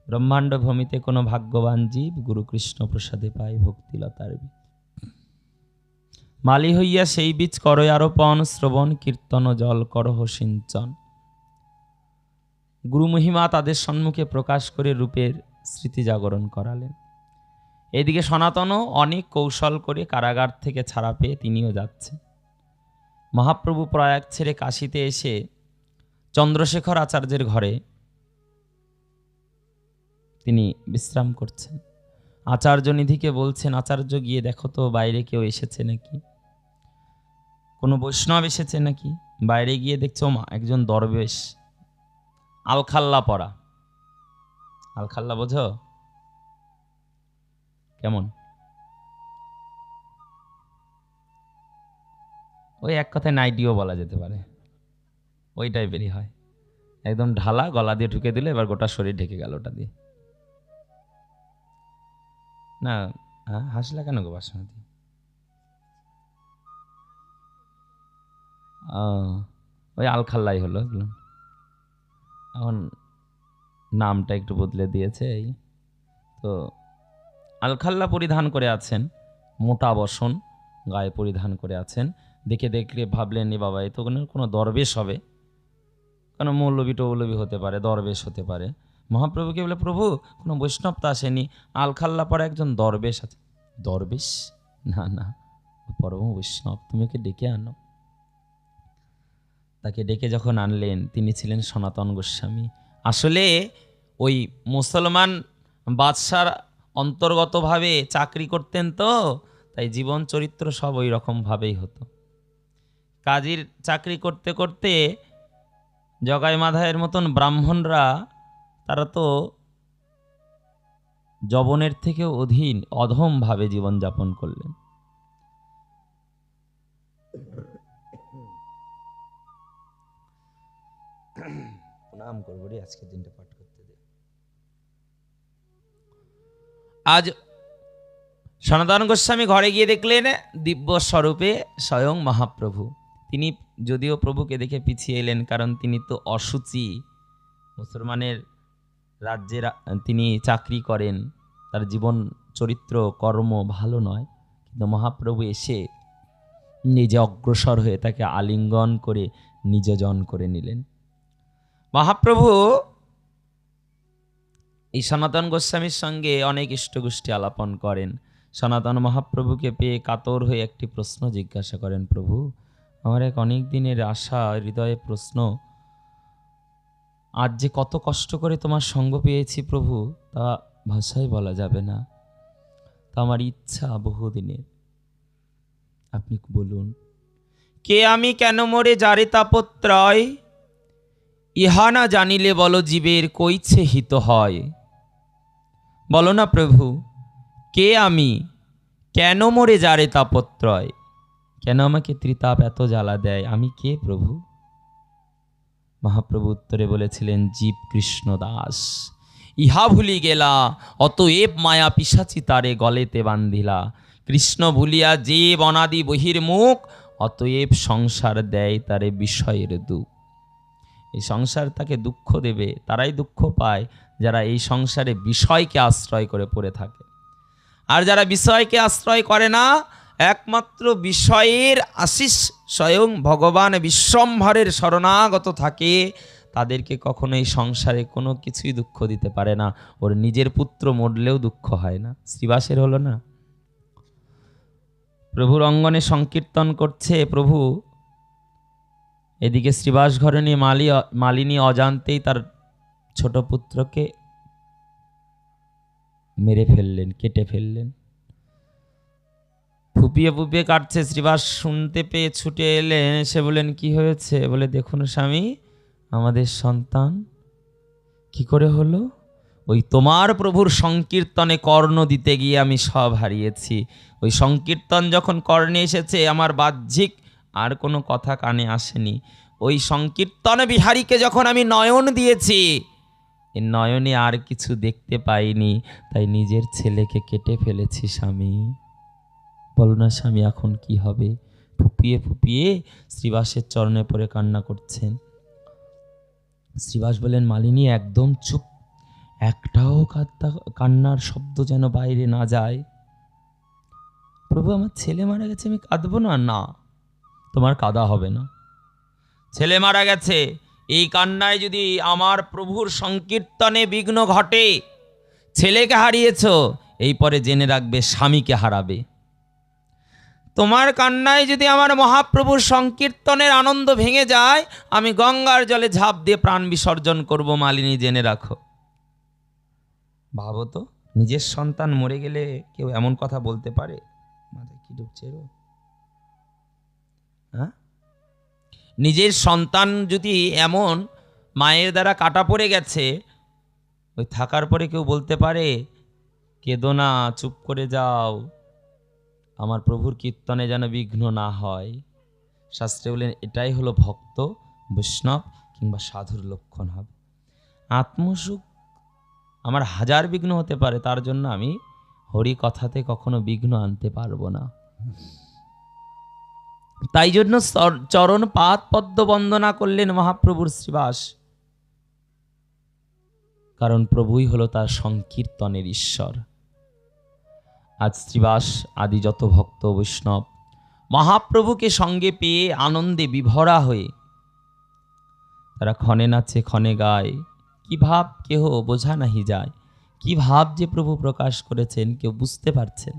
Speaker 1: ব্রহ্মাণ্ড ভূমিতে কোনো ভাগ্যবান জীব গুরু কৃষ্ণ প্রসাদে পায় ভক্তিলতার বীজ। মালি হইয়া সেই বীজ করয় আরোপণ, শ্রবণ কীর্তন জল করহ সিঞ্চন। গুরু মহিমা তাদের সম্মুখে প্রকাশ করে রূপের স্মৃতি জাগরণ করালেন। এদিকে সনাতনও অনেক কৌশল করে কারাগার থেকে ছাড়া পেয়ে তিনিও যাচ্ছেন। মহাপ্রভু প্রয়াগ ছেড়ে কাশীতে এসে চন্দ্রশেখর আচার্যের ঘরে তিনি বিশ্রাম করছেন। আচার্য নিধিকে বলছেন, আচার্য গিয়ে দেখো তো বাইরে কেউ এসেছে নাকি, কোনো বৈষ্ণব এসেছে নাকি। বাইরে গিয়ে দেখছো মা একজন দরবেশ, আলখাল্লা পরা। আলখাল্লা বোঝো কেমন? ওই এক কথায় নাইটিও বলা যেতে পারে, ওই টাইপেরই হয়। একদম ঢালা, গলা দিয়ে ঢুকে দিলে এবার গোটা শরীর ঢেকে গেল ওটা দিয়ে। না হাসলা কেন গো বাসন্তী? ওই আলখাল্লাই হলো। এখন নামটা একটু বদলে দিয়েছে। এই তো আলখাল্লা পরিধান করে আছেন, মোটা বসন গায়ে পরিধান করে আছেন। দেখলে ভাবলেন এ বাবা এ তো কোনো দরবেশ হবে, কোনো মৌলবী টৌলবী হতে পারে, দরবেশ হতে পারে। মহাপ্রভুকে বলে, প্রভু কোনো বৈষ্ণব তো আসেনি, আলখাল্লা পরে একজন দরবেশ আছে। দরবেশ? না না, পরম বৈষ্ণব, তুমি ওকে ডেকে আনো। তাকে ডেকে যখন আনলেন, তিনি ছিলেন সনাতন গোস্বামী। আসলে ওই মুসলমান বাদশার অন্তর্গতভাবে চাকরি করতেন, তো তাই জীবন চরিত্র সব ওই রকমভাবেই হতো। কাজীর চাকরি করতে করতে জগাই মাধায়ের মতন ব্রাহ্মণরা, তারা তো যবনের থেকে অধমভাবে জীবনযাপন করলেন। প্রণাম করবো রে, আজকের দিনটা পাঠ করতে দে। আজ সনাতন গোস্বামী ঘরে গিয়ে দেখলেন দিব্য স্বরূপে স্বয়ং মহাপ্রভু। তিনি যদিও প্রভুকে দেখে পিছিয়ে এলেন, কারণ তিনি তো অসুচি, মুসলমানের রাজ্যে তিনি চাকরি করেন, তার জীবন চরিত্র কর্ম ভালো নয়। কিন্তু মহাপ্রভু এসে নিজে অগ্রসর হয়ে তাকে আলিঙ্গন করে নিজজন করে নিলেন। মহাপ্রভু এই সনাতন গোস্বামীর সঙ্গে অনেক ইষ্টগোষ্ঠী আলাপন করেন। সনাতন মহাপ্রভুকে পেয়ে কাতর হয়ে একটি প্রশ্ন জিজ্ঞাসা করেন, প্রভু আমার এক অনেক দিনের আশা, হৃদয়ে প্রশ্ন, আজ যে কত কষ্ট করে তোমার সঙ্গ পেয়েছি প্রভু, তা ভাষায় বলা যাবে না। তা আমার ইচ্ছা বহুদিনের, আপনি বলুন, কে আমি, কেন মোরে যারে তাপত্রয়, ইহা না জানিলে বলো জীবের কইছে হিত হয়। বলো না প্রভু, কে আমি, কেন মোরে যারে তাপত্রয়, কেন আমাকে ত্রিতাপ এত জ্বালা দেয়, আমি কে প্রভু? মহাপ্রভু উত্তরে বলেছিলেন, জীব কৃষ্ণ দাস, ইহা ভুলি গেলা, অতএব মায়া পিশাচি তারে গলেতে বান্ধিলা। কৃষ্ণ ভুলিয়া যে অনাদি বহির্মুখ, অতএব সংসার দেয় তারে বিষয়ের দুঃখ। এই সংসার তাকে দুঃখ দেবে, তারাই দুঃখ পায় যারা এই সংসারে বিষয়কে আশ্রয় করে পড়ে থাকে। আর যারা বিষয়কে আশ্রয় করে না, একমাত্র বিষয়ের আশিস স্বয়ং ভগবান বিশ্বম্ভরের শরণাগত থাকে, তাদেরকে কখনো এই সংসারে কোনো কিছুই দুঃখ দিতে পারে না। ওর নিজের পুত্র মরলেও দুঃখ হয় না। শ্রীবাসের হলো না, প্রভুর অঙ্গনে সংকীর্তন করছে প্রভু, এদিকে শ্রীবাস ঘরে নিয়ে মালিনী অজান্তেই তার ছোট পুত্রকে মেরে ফেললেন, কেটে ফেললেন। ফুপিয়ে ফুপিয়ে কাটছে। শ্রীবাস শুনতে পেয়ে ছুটে এলেন, এসে বলেন কি হয়েছে? বলে দেখুন স্বামী, আমাদের সন্তান কি করে হলো? ওই তোমার প্রভুর সংকীর্তনে কর্ণ দিতে গিয়ে আমি সব হারিয়েছি। ওই সংকীর্তন যখন কর্ণে এসেছে, আমার বাহ্যিক আর কোনো কথা কানে আসেনি। ওই সংকীর্তন বিহারীকে যখন আমি নয়ন দিয়েছি, এই নয়নে আর কিছু দেখতে পাইনি, তাই নিজের ছেলেকে কেটে ফেলেছি স্বামী। বলো না স্বামী, এখন কি হবে? ফুপিয়ে ফুপিয়ে শ্রীবাসের চরণে পড়ে কান্না করছেন। শ্রীবাস বলেন, মালিনী একদম চুপ, একটাও কান্নার শব্দ যেন বাইরে না যায়। প্রভু, আমার ছেলে মারা গেছে, আমি কাঁদবো না? না, তোমার কাঁদা হবে না। ছেলে মারা গেছে, এই কান্নায় যদি আমার প্রভুর সংকীর্তনে বিঘ্ন ঘটে, ছেলেকে হারিয়েছ, এই পরে জেনে রাখবে স্বামীকে হারাবে। তোমার কান্নায় যদি আমার মহাপ্রভুর সংকীর্তনের আনন্দ ভেঙে যায়, আমি গঙ্গার জলে ঝাঁপ দিয়ে প্রাণ বিসর্জন করব, মালিনী জেনে রাখো। ভাবো তো, নিজের সন্তান মরে গেলে কেউ এমন কথা বলতে পারে? মাথায় কি ঢুকছে? হ্যাঁ, নিজের সন্তান যদি এমন মায়ের দ্বারা কাটা পড়ে গেছে, ওই থাকার পরে কেউ বলতে পারে কেঁদো না, চুপ করে যাও, আমার প্রভুর কীর্তনে যেন বিঘ্ন না হয়? শাস্ত্রে বলেন এটাই হলো ভক্ত, বৈষ্ণব কিংবা সাধুর লক্ষণ হবে। আত্মসুখ আমার হাজার বিঘ্ন হতে পারে, তার জন্য আমি হরি কথাতে কখনো বিঘ্ন আনতে পারবো না। তাই জন্য চরণ পাদ পদ্ম বন্দনা করলেন মহাপ্রভুর শ্রীবাস, কারণ প্রভুই হলো তার সংকীর্তনের ঈশ্বর। আজ শ্রীবাস আদি যত ভক্ত বৈষ্ণব মহাপ্রভুকে সঙ্গে পেয়ে আনন্দে বিভরা হয়ে তারা ক্ষণে নাচে, ক্ষণে গায়। কি ভাব কেহ বোঝা নাহি যায়, কি ভাব যে প্রভু প্রকাশ করেছেন কেউ বুঝতে পারছেন।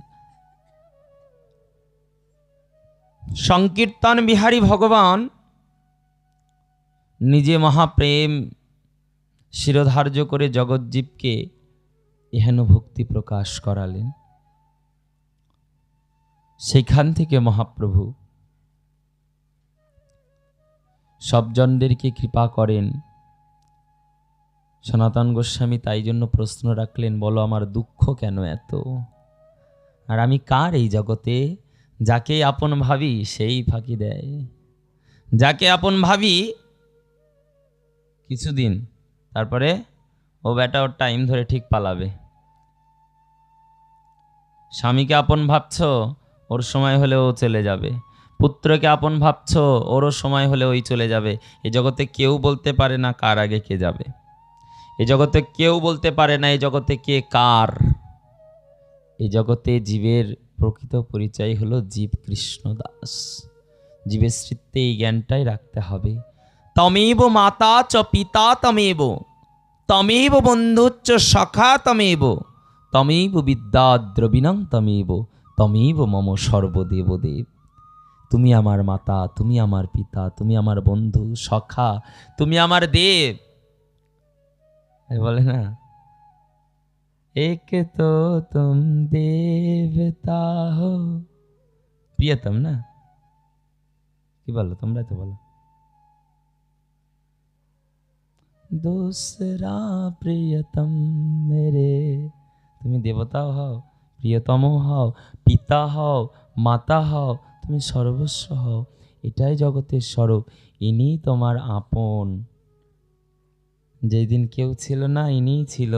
Speaker 1: সংকীর্তন বিহারী ভগবান নিজে মহাপ্রেম শিরোধার্য করে জগজ্জীবকে এহেন ভক্তি প্রকাশ করালেন। সেখান থেকে মহাপ্রভু সব জনদেরকে কৃপা করেন। সনাতন গোস্বামী তাই জন্য প্রশ্ন রাখলেন, বলো আমার দুঃখ কেন এত? আর আমি কার এই জগতে? যাকে আপন ভাবি সেই ফাঁকি দেয়। যাকে আপন ভাবি কিছুদিন, তারপরে ও বেটা ওর টাইম ধরে ঠিক পালাবে। স্বামীকে আপন ভাবছ, ওর সময় হলে ও চলে যাবে। পুত্রকে আপন ভাবছ, ওরও সময় হলে ওই চলে যাবে। এই জগতে কেউ বলতে পারে না কার আগে কে যাবে। এই জগতে কেউ বলতে পারে না এই জগতে কে কার। এই জগতে জীবের প্রকৃত পরিচয় হলো জীব কৃষ্ণ দাস। জীবের স্মৃতিতে এই জ্ঞানটাই রাখতে হবে। তমেব মাতা চ পিতা তমেব, তমেব বন্ধুচ্চ সখা তমেব, তমেব বিদ্যা দ্রবিণং তমেব, তমেব মম সর্বদেব দেব। তুমি আমার মাতা, তুমি আমার পিতা, তুমি আমার বন্ধু সখা, তুমি আমার দেব। বলে না, এক তো তুম দেবতা হো, প্রিয়তম না? কি বলো তোমরা? তো বলো, दूसरा प्रियतम मेरे। তুমি দেবতাও হও, প্রিয়তম হও, পিতা হও, মাতা হও, তুমি সর্বস্ব হও। এটাই জগতের স্বরূপ। ইনি তোমার আপন। যেই দিন কেউ ছিল না, ইনিই ছিল,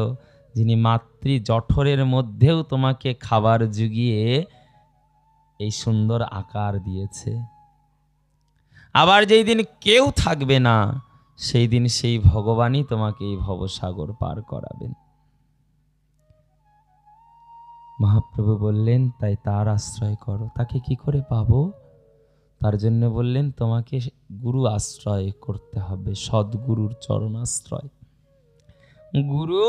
Speaker 1: যিনি মাতৃ জঠরের মধ্যেও তোমাকে খাবার জুগিয়ে এই সুন্দর আকার দিয়েছে। আবার যেই দিন কেউ থাকবে না, সেই দিন সেই ভগবানই তোমাকে এই ভবসাগর পার করাবেন। মহাপ্রভু বললেন, তাই তার আশ্রয় করো। তাকে কি করে পাবো? তার জন্য বললেন, তোমাকে গুরু আশ্রয় করতে হবে, সদ্গুরুর চরণ আশ্রয়। গুরু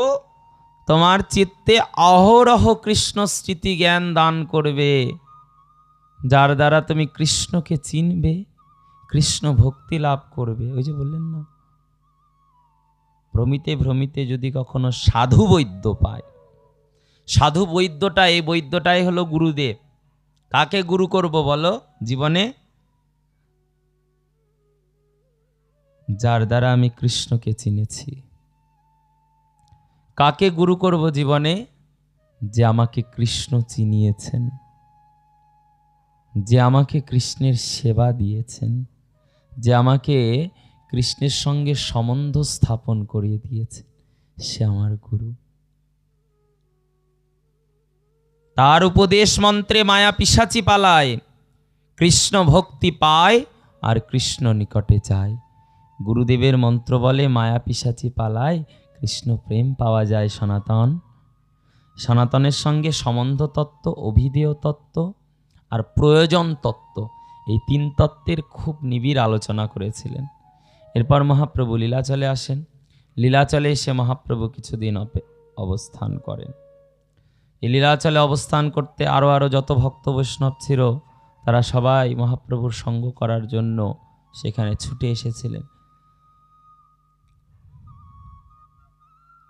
Speaker 1: তোমার চিত্তে অহরহ কৃষ্ণ স্মৃতি জ্ঞান দান করবে, যার দ্বারা তুমি কৃষ্ণকে চিনবে, কৃষ্ণ ভক্তি লাভ করবে। ওই যে বললেন না, ভ্রমিতে ভ্রমিতে যদি কখনো সাধু বৈদ্য পায়, সাধু বৈদ্যটা, এই বৈদ্যটাই হলো গুরুদেব। কাকে গুরু করব বলো জীবনে? যার দ্বারা আমি কৃষ্ণকে চিনেছি। কাকে গুরু করব জীবনে? যে আমাকে কৃষ্ণ চিনিয়েছেন, যে আমাকে কৃষ্ণের সেবা দিয়েছেন, যে আমাকে কৃষ্ণের সঙ্গে সম্বন্ধ স্থাপন করিয়ে দিয়েছে, সে আমার গুরু। তার উপদেশ মন্ত্রে মায়া পিশাচি পালায়, কৃষ্ণ ভক্তি পায় আর কৃষ্ণ নিকটে যায়। গুরুদেবের মন্ত্র বলে মায়া পিশাচি পালায়, কৃষ্ণ প্রেম পাওয়া যায় সনাতন। সনাতনের সঙ্গে সম্বন্ধ তত্ত্ব, অভিধেয় তত্ত্ব আর প্রয়োজন তত্ত্ব, এই তিন তত্ত্বের খুব নিবিড় আলোচনা করেছিলেন। এরপর মহাপ্রভু লীলাচলে আসেন। লীলাচলে এসে মহাপ্রভু কিছুদিন অবস্থান করেন। এই লীলাচলে অবস্থান করতে আরও যত ভক্ত বৈষ্ণব ছিল তারা সবাই মহাপ্রভুর সঙ্গ করার জন্য সেখানে ছুটে এসেছিলেন।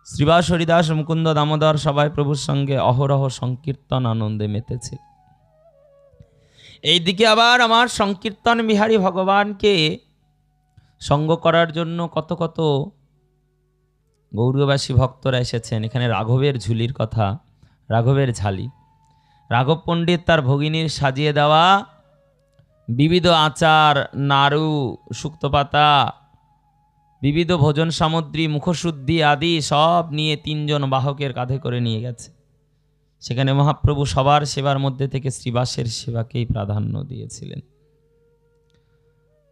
Speaker 1: শ্রীবাস, হরিদাস, মুকুন্দ, দামোদর সবাই প্রভুর সঙ্গে অহরহ সংকীর্তন আনন্দে মেতেছিল। এইদিকে আবার আমার সংকীর্তন বিহারী ভগবানকে সঙ্গ করার জন্য কত কত গৌরবাসী ভক্তরা এসেছেন। এখানে রাঘবের ঝুলির কথা, রাঘবের ঝালি। রাঘব পণ্ডিত তার ভগিনীর সাজিয়ে দেওয়া বিবিধ আচার, নাড়ু, শুক্তপাতা, বিবিধ ভোজন সামগ্রী, মুখশুদ্ধি আদি সব নিয়ে 3 জন বাহকের কাঁধে করে নিয়ে গেছে। সেখানে মহাপ্রভু সবার সেবার মধ্যে থেকে শ্রীবাসের সেবাকেই প্রাধান্য দিয়েছিলেন।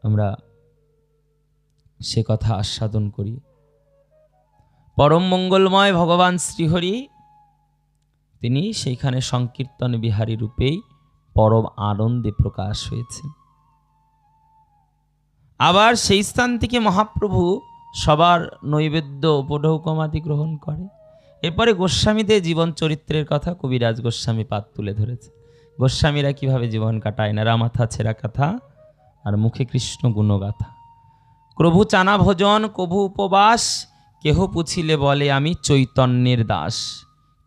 Speaker 1: আমরা সে কথা আস্বাদন করি। পরম মঙ্গলময় ভগবান শ্রীহরি তিনি সেইখানে সংকীর্তন বিহারী রূপেই পরম আনন্দে প্রকাশ হয়েছেন। আবার সেই স্থান থেকে মহাপ্রভু সবার নৈবেদ্য উপঢৌকমাদি গ্রহণ করে। এরপরে গোস্বামীদের জীবন চরিত্রের কথা কবিরাজ গোস্বামী পাত তুলে ধরেছে। গোস্বামীরা কিভাবে জীবন কাটায়, না রামাথা ছেঁড়া কথা আর মুখে কৃষ্ণ গুণগাথা। প্রভু চানা ভোজন, কভু উপবাস, কেহ পুছিলে বলে আমি চৈতন্যের দাস।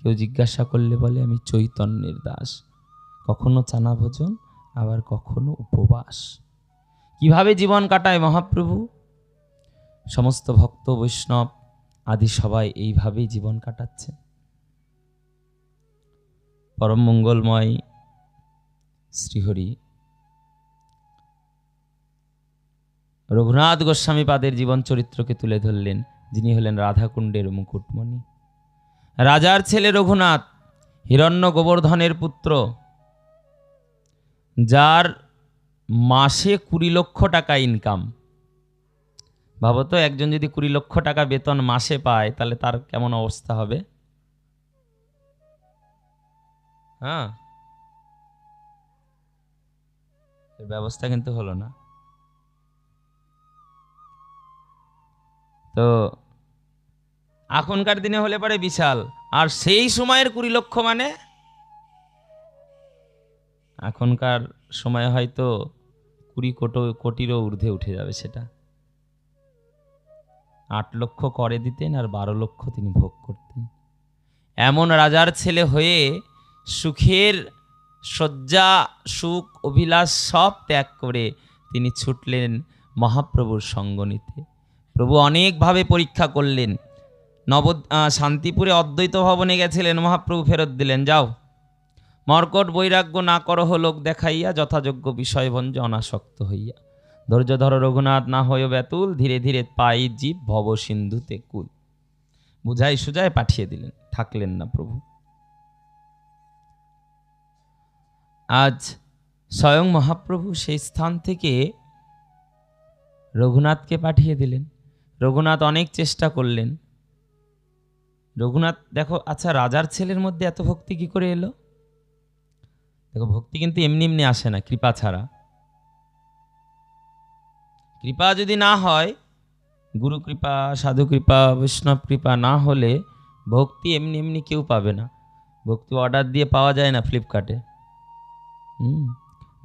Speaker 1: কেউ জিজ্ঞাসা করলে বলে আমি চৈতন্যের দাস। কখনো চানা ভোজন, আবার কখনো উপবাস। কিভাবে জীবন কাটায় মহাপ্রভু? সমস্ত ভক্ত বৈষ্ণব আদি সবাই এইভাবেই জীবন কাটাচ্ছে। পরম মঙ্গলময় শ্রীহরি রঘুনাথ গোস্বামী পাদের জীবন চরিত্রকে তুলে ধরলেন, যিনি হলেন রাধাকুণ্ডের মুকুটমণি। রাজার ছেলে রঘুনাথ, হিরণ্য গোবর্ধনের পুত্র, যার মাসে 20 লক্ষ টাকা ইনকাম। ভাবতো একজন যদি 20 লক্ষ টাকা বেতন মাসে পায় তাহলে তার কেমন অবস্থা হবে। হ্যাঁ, এর ব্যবস্থা কিন্তু হলো না। তো এখনকার দিনে হলে পরে বিশাল, আর সেই সময়ের 20 লক্ষ মানে এখনকার সময় হয়তো 20 কোটিরও ঊর্ধ্বে উঠে যাবে। সেটা 8 লক্ষ করে দিতেন আর 12 লক্ষ তিনি ভোগ করতেন। এমন রাজার ছেলে হয়ে সুখের শয্যা, সুখ, অভিলাষ সব ত্যাগ করে তিনি ছুটলেন মহাপ্রভুর সঙ্গ নিতে। প্রভু অনেকভাবে পরীক্ষা করলেন। শান্তিপুরে অদ্বৈত ভবনে গেছিলেন, মহাপ্রভু ফেরত দিলেন, যাও মর্কট বৈরাগ্য না করহ লোক দেখাইয়া, যথাযোগ্য বিষয়ভঞ্জ অনাসক্ত হইয়া। ধৈর্য ধর রঘুনাথ, না হয়ে ব্যাতুল, ধীরে ধীরে পাই জীব ভব সিন্ধুতে কুল। বুঝাই সুজায় পাঠিয়ে দিলেন, থাকলেন না প্রভু। আজ স্বয়ং মহাপ্রভু সেই স্থান থেকে রঘুনাথকে পাঠিয়ে দিলেন। রঘুনাথ অনেক চেষ্টা করলেন। রঘুনাথ দেখো, আচ্ছা রাজার ছেলের মধ্যে এত ভক্তি কি করে এলো? দেখো, ভক্তি কিন্তু এমনি এমনি আসে না, কৃপা ছাড়া। কৃপা যদি না হয়, গুরু কৃপা, সাধু কৃপা, বৈষ্ণব কৃপা না হলে ভক্তি এমনি এমনি কেউ পাবে না। ভক্তি অর্ডার দিয়ে পাওয়া যায় না ফ্লিপকার্টে।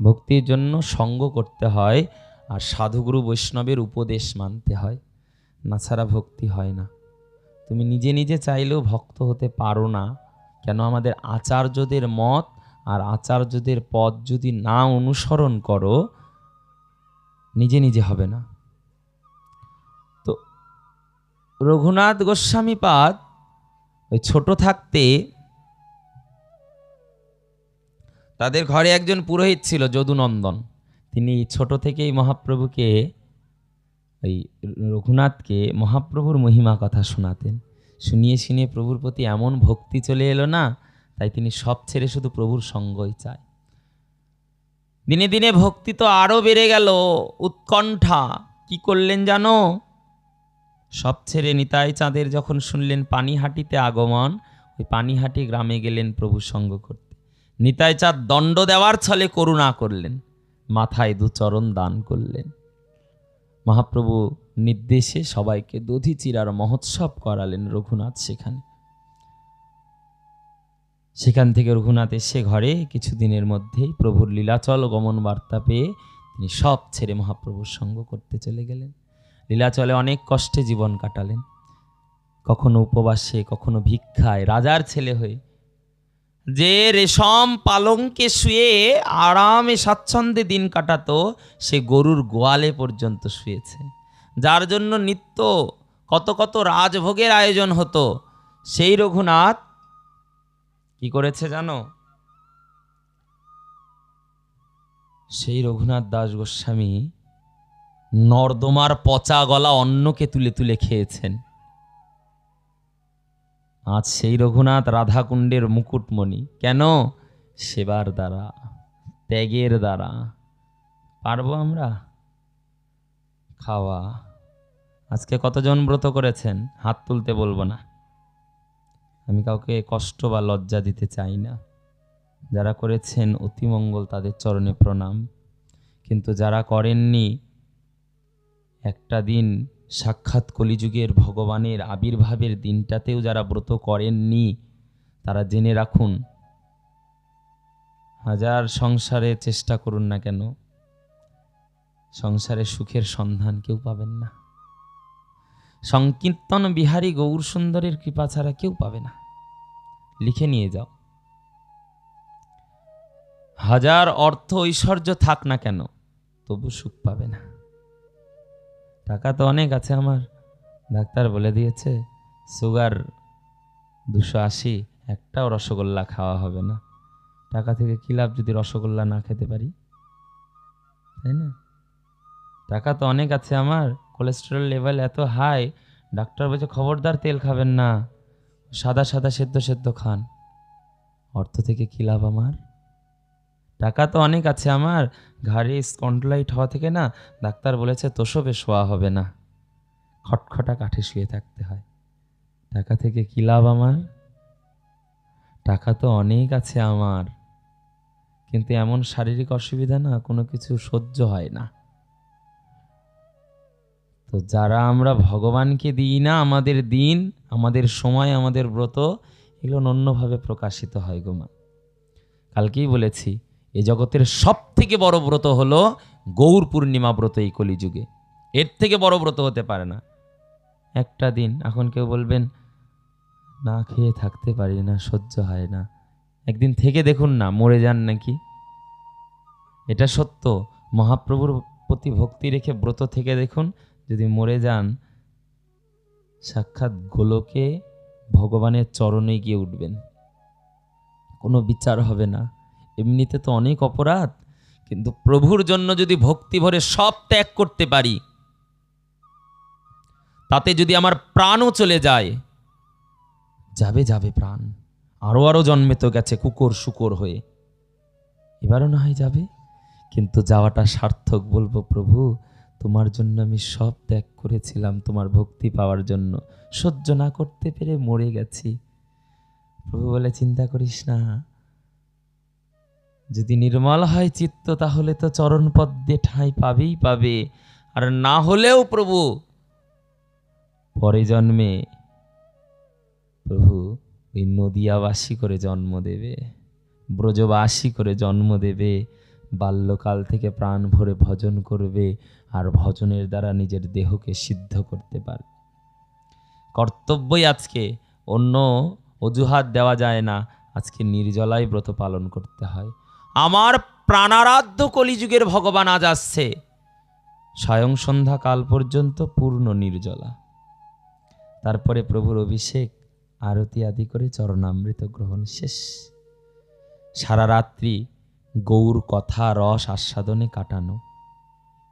Speaker 1: ভক্তির জন্য সঙ্গ করতে হয় আর সাধুগুরু বৈষ্ণবের উপদেশ মানতে হয়, না ছাড়া ভক্তি হয় না। তুমি নিজে নিজে চাইলেও ভক্ত হতে পারো না। কেন? আমাদের আচার্যদের মত আর আচার্যদের পথ যদি না অনুসরণ করো, নিজে নিজে হবে না। তো রঘুনাথ গোস্বামীপাদ ওই ছোট থাকতে তাদের ঘরে একজন পুরোহিত ছিল, যদুনন্দন। তিনি ছোট থেকেই মহাপ্রভুকে, ওই রঘুনাথকে মহাপ্রভুর মহিমা কথা শোনাতেন। শুনিয়ে শুনিয়ে প্রভুর প্রতি এমন ভক্তি চলে এলো না, তাই তিনি সব ছেড়ে শুধু প্রভুর সঙ্গই চায়। দিনে দিনে ভক্তি তো আরও বেড়ে গেল, উৎকণ্ঠা। কি করলেন জানো? সব ছেড়ে নিতাই চাঁদের যখন শুনলেন পানিহাটিতে আগমন, ওই পানিহাটি গ্রামে গেলেন প্রভুর সঙ্গ করতে। নিতাই চাঁদ দণ্ড দেওয়ার ছলে করুণা করলেন, মাথায় 2 চরণ দান করলেন। মহাপ্রভু নির্দেশে সবাইকে দধিচিরার মহোৎসব করালেন রঘুনাথ সেখান থেকে রঘুনাথ এসে ঘরে কিছুদিনের মধ্যেই প্রভুর লীলাচল গমন বার্তা পেয়ে তিনি সব ছেড়ে মহাপ্রভুর সঙ্গ করতে চলে গেলেন। লীলাচলে অনেক কষ্টে জীবন কাটালেন, কখনো উপবাসে, কখনো ভিক্ষায়, রাজার ছেলে হয়ে। যে রেশম পালঙ্কে শুয়ে আরামে স্বাচ্ছন্দ্যে দিন কাটাতো, সে গরুর গোয়ালে পর্যন্ত শুয়েছে। যার জন্য নিত্য কত কত রাজভোগের আয়োজন হতো, সেই রঘুনাথ কি করেছে জানো? সেই রঘুনাথ দাস গোস্বামী নর্দমার পচা গলা অন্নকে তুলে তুলে খেয়েছেন। আজ সেই রঘুনাথ রাধাকুণ্ডের মুকুটমণি। কেন? সেবার দ্বারা, ত্যাগের দ্বারা। পারবো আমরা? খাওয়া। আজকে কতজন ব্রত করেছেন? হাত তুলতে বলবো না, আমি কাউকে কষ্ট বা লজ্জা দিতে চাই না। যারা করেছেন অতিমঙ্গল, তাদের চরণে প্রণাম। কিন্তু যারা করেননি, একটা দিন সাক্ষাৎ কলিযুগের ভগবানের আবির্ভাবের দিনটাতেও যারা ব্রত করেননি, তারা জেনে রাখুন, হাজার সংসারে চেষ্টা করুন না কেন, সংসারে সুখের সন্ধান কেউ পাবেন না। সংকীর্তন বিহারী গৌর সুন্দরের কৃপা ছাড়া কেউ পাবে না। লিখে নিয়ে যাও। হাজার অর্থ ঐশ্বর্য থাক না কেন, তবু সুখ পাবে না। টাকা তো অনেক আছে আমার, ডাক্তার বলে দিয়েছে সুগার 280, একটাও রসগোল্লা খাওয়া হবে না। টাকা থেকে কি লাভ যদি রসগোল্লা না খেতে পারি, তাই না? টাকা তো অনেক আছে আমার, কোলেস্টেরল লেভেল এত হাই, ডাক্তার বলছে খবরদার তেল খাবেন না, সাদা সাদা সেদ্ধ সেদ্ধ খান। অর্থ থেকে কি লাভ আমার? টাকা তো অনেক আছে আমার, ঘাড়ে স্পন্ডলাইট হওয়া থেকে না ডাক্তার বলেছে তোষবে শোয়া হবে না, খটখটা কাঠে শুয়ে থাকতে হয়। টাকা থেকে কি লাভ আমার? টাকা তো অনেক আছে আমার, কিন্তু এমন শারীরিক অসুবিধা না, কোনো কিছু সহ্য হয় না। তো যারা আমরা ভগবানকে দিই না আমাদের দিন, আমাদের সময়, আমাদের ব্রত, এগুলো অন্যভাবে প্রকাশিত হয় গো মা। কালকেই বলেছি, এই জগতের সব থেকে বড় ব্রত হলো গৌর পূর্ণিমা ব্রত। এই কলিযুগে এর থেকে বড় ব্রত হতে পারে না। একটা দিন, এখন কেউ বলবেন না খেয়ে থাকতে পারি না, সহ্য হয় না। একদিন থেকে দেখুন না, মরে যান নাকি। এটা সত্য। মহাপ্রভুর প্রতি ভক্তি রেখে ব্রত থেকে দেখুন, যদি মরে যান, সাক্ষাৎ গোলকে ভগবানের চরণে গিয়ে উঠবেন, কোনো বিচার হবে না। এমনিতে তো অনেক অপরাধ, কিন্তু প্রভুর জন্য যদি ভক্তি ভরে সব ত্যাগ করতে পারি, তাতে যদি আমার প্রাণও চলে যায়, যাবে যাবে প্রাণ, আরো আরো জন্মে তো গেছে কুকুর শুকর হয়ে, এবারও না হয় যাবে, কিন্তু যাওয়াটা সার্থক। বলবো প্রভু তোমার জন্য আমি সব ত্যাগ করেছিলাম, তোমার ভক্তি পাওয়ার জন্য, সহ্য না করতে পেরে মরে গেছি। প্রভু বলে চিন্তা করিস না, যদি নির্মল হয় চিত্ত, তাহলে তো চরণ পদ্মে ঠাঁই পাবেই পাবে। আর না হলেও প্রভু পরে জন্মে প্রভু ওই নদিয়াবাসী করে জন্ম দেবে, ব্রজবাসী করে জন্ম দেবে, বাল্যকাল থেকে প্রাণ ভরে ভজন করবে, আর ভজনের দ্বারা নিজের দেহকে সিদ্ধ করতে পারবে। কর্তব্যই আজকে, অন্য অজুহাত দেওয়া যায় না। আজকে নির্জলায় ব্রত পালন করতে হয়। আমার প্রাণারাধ্য কলিযুগের ভগবান আজ আসছে, স্বয়ং সন্ধ্যা কাল পর্যন্ত পূর্ণ নির্জলা। তারপরে প্রভুর অভিষেক, আরতি আদি করে চরণামৃত গ্রহণ শেষ। সারা রাত্রি গৌর কথা রস আস্বাদনে কাটানো,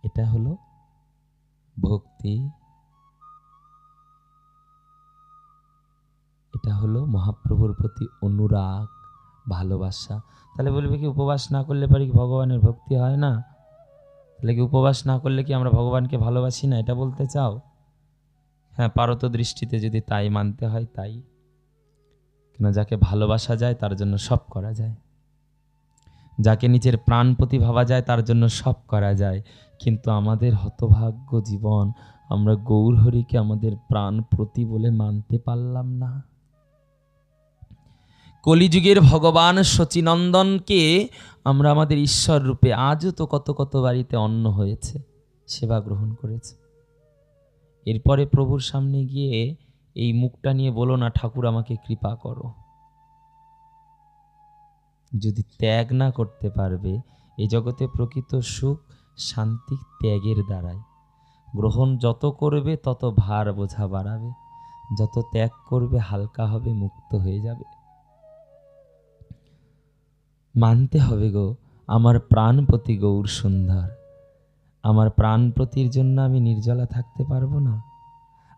Speaker 1: এটা হলো ভক্তি, এটা হলো মহাপ্রভুর প্রতি অনুরাগ, ভালোবাসা। তাহলে বলবে কি উপবাস না করলে পারি কি ভগবানের ভক্তি হয় না? তাহলে কি উপবাস না করলে কি আমরা ভগবানকে ভালোবাসি না, এটা বলতে চাও? হ্যাঁ, পারত দৃষ্টিতে যদি তাই মানতে হয় তাই। কেন, যাকে ভালোবাসা যায় তার জন্য সব করা যায়, যাকে নিজের প্রাণপতি ভাবা যায় তার জন্য সব করা যায়। কিন্তু আমাদের হতভাগ্য জীবন, আমরা গৌরহরিকে আমাদের প্রাণপতি বলে মানতে পারলাম না। কলিযুগের ভগবান শচীনন্দনকে আমরা আমাদের ঈশ্বর রূপে, আজও তো কত কত বাড়িতে অন্ন হয়েছে, সেবা গ্রহণ করেছে। এরপরে প্রভুর সামনে গিয়ে এই মুখটা নিয়ে বলো না, ঠাকুর আমাকে কৃপা করো। যদি ত্যাগ না করতে পারবে, এই জগতে প্রকৃত সুখ শান্তি ত্যাগের দ্বারাই। গ্রহণ যত করবে তত ভার বোঝা বাড়াবে, যত ত্যাগ করবে হালকা হবে, মুক্ত হয়ে যাবে। মানতে হবে গো, আমার প্রাণপতি গৌর সুন্দর, আমার প্রাণপতির জন্য আমি নির্জলা থাকতে পারবো না?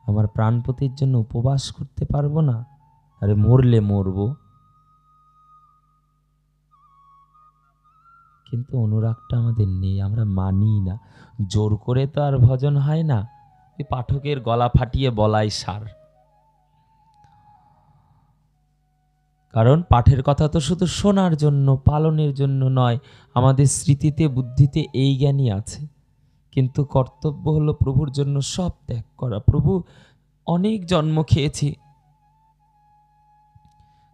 Speaker 1: আমার প্রাণপতির জন্য উপবাস করতে পারবো না? আরে মরলে মরবো, কিন্তু অনুরাগটা আমাদের নেই, আমরা মানি না। জোর করে তো আর ভজন হয় না, ওই পাঠকের গলা ফাটিয়ে বলাই সার। কারণ পাঠের কথা তো শুধু শোনার জন্য, পালনের জন্য নয়। আমাদের স্মৃতিতে বুদ্ধিতে এই জ্ঞানই আছে, কিন্তু কর্তব্য হলো প্রভুর জন্য সব ত্যাগ করা। প্রভু অনেক জন্ম খেয়েছি,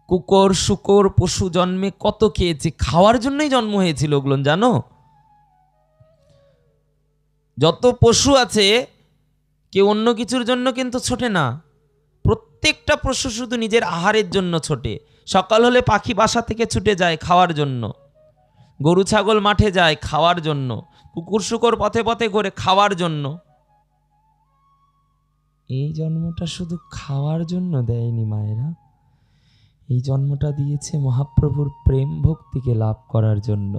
Speaker 1: কুকুর শুকর পশু জন্মে কত খেয়েছি, খাওয়ার জন্যই জন্ম হয়েছিল ওগুলো, জানো? যত পশু আছে কেউ অন্য কিছুর জন্য কিন্তু ছোটে না, প্রত্যেকটা পশু শুধু নিজের আহারের জন্য ছোটে। সকাল হলে পাখি বাসা থেকে ছুটে যায় খাওয়ার জন্য, গরু ছাগল মাঠে যায় খাওয়ার জন্য, কুকুর শুকর পথে পথে ঘোরে খাওয়ার জন্য। এই জন্মটা শুধু খাওয়ার জন্য দেয়নি মায়েরা, এই জন্মটা দিয়েছে মহাপ্রভুর প্রেম ভক্তিকে লাভ করার জন্য।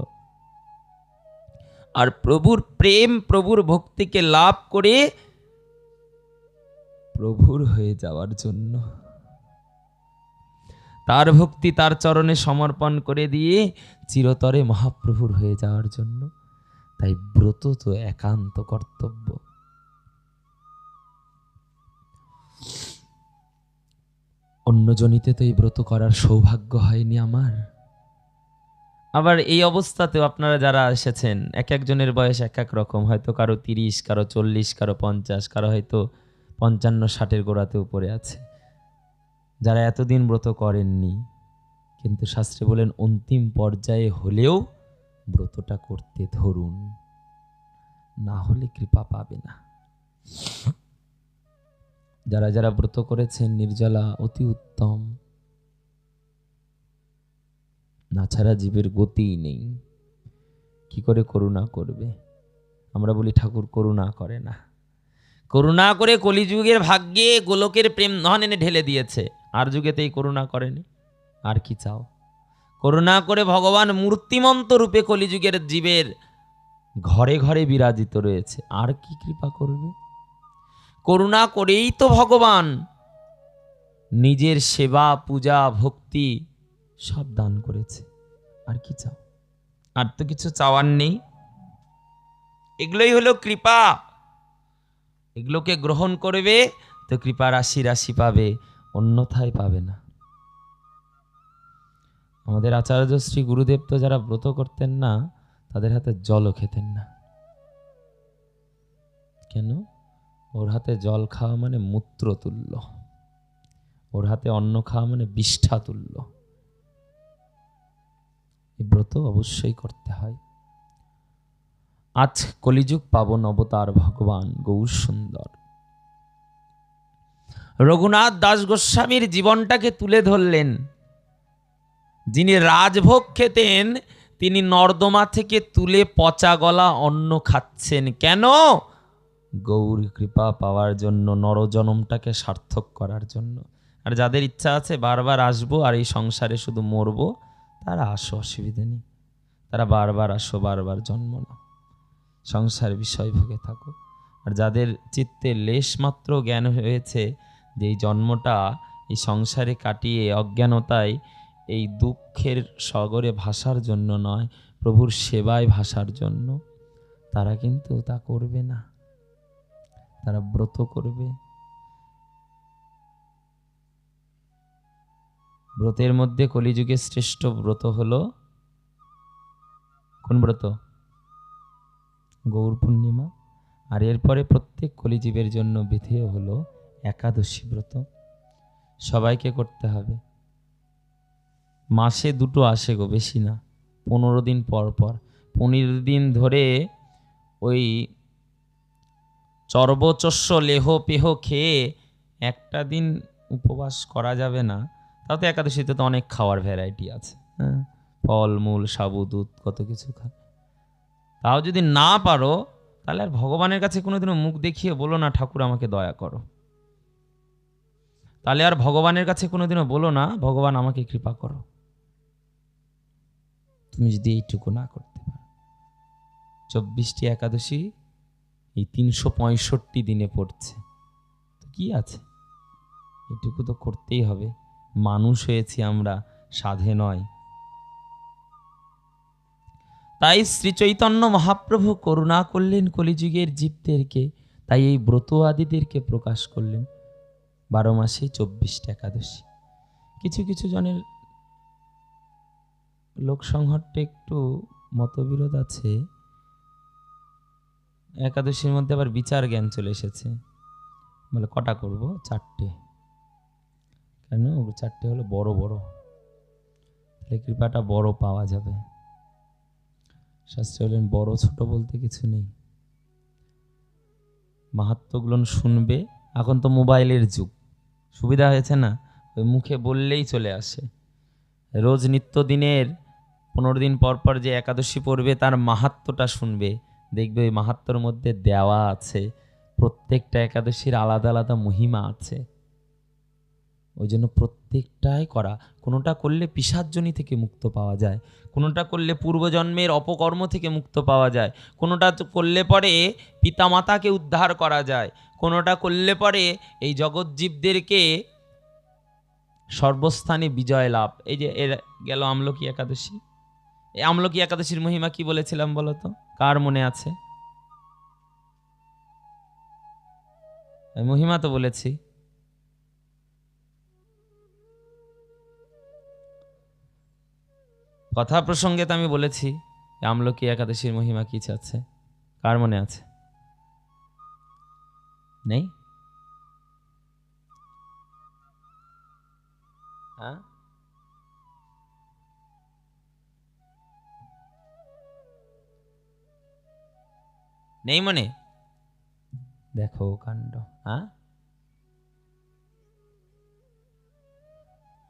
Speaker 1: আর প্রভুর প্রেম প্রভুর ভক্তিকে লাভ করে প্রভুর হয়ে যাওয়ার জন্য, তার ভক্তি তার চরণে সমর্পণ করে দিয়ে চিরতরে মহাপ্রভুর হয়ে যাওয়ার জন্য। তাই ব্রত তো একান্ত কর্তব্য। অন্যজনিতে তো এই ব্রত করার সৌভাগ্য হয়নি আমার। আবার এই অবস্থাতেও আপনারা যারা এসেছেন, এক একজনের বয়স এক এক রকম, হয়তো কারো 30, কারো 40, কারো 50, কারো হয়তো 55-60-এর গোড়াতে উপরে আছে, যারা এতদিন ব্রত করেননি। কিন্তু শাস্ত্রে বলেন অন্তিম পর্যায়ে হলেও ব্রতটা করতে ধরুন, না হলে কৃপা পাবে না। যারা যারা ব্রত করেছেন নির্জলা অতি উত্তম, না ছাড়া জীবের গতিই নেই। কি করে করুণা করবে? আমরা বলি ঠাকুর করুণা করে না, করুণা করে কলিযুগের ভাগ্যে গোলকের প্রেম নহন এনে ঢেলে দিয়েছে, আর যুগেতেই করুণা করেনি। আর কি চাও? করুণা করে ভগবান মূর্তিমন্ত রূপে কলিযুগের জীবের ঘরে ঘরে বিরাজিত রয়েছে, আর কি কৃপা করবে? করুণা করেই তো ভগবান নিজের সেবা পূজা ভক্তি সব দান করেছে। আর কি চাও? আর তো কিছু চাওয়ার নেই। এগুলোই হলো কৃপা। এগুলোকে গ্রহণ করবে তো কৃপা রাশি রাশি পাবে, অন্যথায় পাবে না। আমাদের আচার্য শ্রী গুরুদেব তো যারা ব্রত করতেন না, তাদের হাতে জলও খেতেন না। কেন? ওর হাতে জল খাওয়া মানে মূত্র তুল্য, ওর হাতে অন্ন খাওয়া মানে বিষ্ঠা তুল্য। এই ব্রত অবশ্যই করতে হয়। আজ কলিযুগ পাবন অবতার ভগবান গৌর সুন্দর রঘুনাথ দাস গোস্বামীর জীবনটাকে তুলে ধরলেন। যিনি রাজভোগ খেতেন তিনি নর্দমা থেকে তুলে পচা গলা অন্ন খাচ্ছেন। কেন? গৌর কৃপা পাওয়ার জন্য, নরজনমটাকে সার্থক করার জন্য। আর যাদের ইচ্ছা আছে বারবার আসবো আর এই সংসারে শুধু মরবো, তারা আসো, অসুবিধে নেই। তারা বারবার আসো, বারবার জন্ম নাও, সংসার বিষয় ভোগে থাকো। আর যাদের চিত্তে লেশমাত্র জ্ঞান হয়েছে যে এই জন্মটা এই সংসারে কাটিয়ে অজ্ঞানতায় এই দুঃখের সাগরে ভাসার জন্য নয়, প্রভুর সেবায় ভাসার জন্য, তারা কিন্তু তা করবে না। তারা ব্রত করবে। ব্রতের মধ্যে কলিযুগের শ্রেষ্ঠ ব্রত হলো কোন ব্রত? গৌর পূর্ণিমা। আর এরপরে প্রত্যেক কলিজীবের জন্য বিধেয় হলো একাদশী ব্রত। সবাইকে করতে হবে। মাসে দুটো আসে গো, বেশি না, 15 দিন পর পর। 15 দিন ধরে ওই চর্বচস্য লেহ পেহ খেয়ে একটা দিন উপবাস করা যাবে না। তাতে একাদশীতে তো অনেক খাওয়ার ভ্যারাইটি আছে, হ্যাঁ, ফল মূল সাবু দুধ কত কিছু খায়। তাও যদি না পারো তাহলে আর ভগবানের কাছে কোনোদিনও মুখ দেখিয়ে বলো না ঠাকুর আমাকে দয়া করো। তাহলে আর ভগবানের কাছে কোনোদিনও বলো না ভগবান আমাকে কৃপা করো। তুমি যদি এইটুকু না করতে পারো, 24টি একাদশী এই 365 দিনে পড়ছে, তো কি আছে, এটুকু তো করতেই হবে। মানুষ হয়েছি আমরা, সাধে নয়। তাই শ্রী চৈতন্য মহাপ্রভু করুণা করলেন কলিযুগের জীবদেরকে, তাই এই ব্রত আদিদেরকে প্রকাশ করলেন। 12 মাসে 24টা একাদশী। কিছু কিছু জনের লোকসংহটে একটু মতবিরোধ আছে। একাদশীর মধ্যে আবার বিচার জ্ঞান চলে এসেছে, বলে কটা করব? 4টে। কেন? 4টে হলো বড় বড়, তাহলে কৃপাটা বড় পাওয়া যাবে। শাস্ত্রে বলেন বড় ছোট বলতে কিছু নেই, মাহাত্ম্যগুলো শুনবে। এখন তো মোবাইলের যুগ, সুবিধা হয়েছে না, ওই মুখে বললেই চলে আসে। রোজ নিত্যদিনের 15 দিন পর পর যে একাদশী পড়বে তার মাহাত্ম্যটা শুনবে, দেখবে ওই মাহাত্ম্যর মধ্যে দেওয়া আছে প্রত্যেকটা একাদশীর আলাদা আলাদা মহিমা আছে। ওই জন্য প্রত্যেকটাই করা। কোনোটা করলে পিশাচজনি থেকে মুক্ত পাওয়া যায়, কোনোটা করলে পূর্বজন্মের অপকর্ম থেকে মুক্ত পাওয়া যায়, কোনোটা করলে পরে পিতামাতাকে উদ্ধার করা যায়, কোনোটা করলে পরে এই জগৎজীবদেরকে সর্বস্থানে বিজয় লাভ। এই যে এর গেল আমলকি একাদশী। এই আমলকি একাদশীর মহিমা কি বলেছিলাম বলো তো, কার মনে আছে? মহিমা তো বলেছি। কথা প্রসঙ্গে তো আমি বলেছি আমলকি একাদশীর মহিমা কি আছে, কার মনে আছে? নেই? হ্যাঁ, নেই মনে? দেখো কাণ্ড। হ্যাঁ,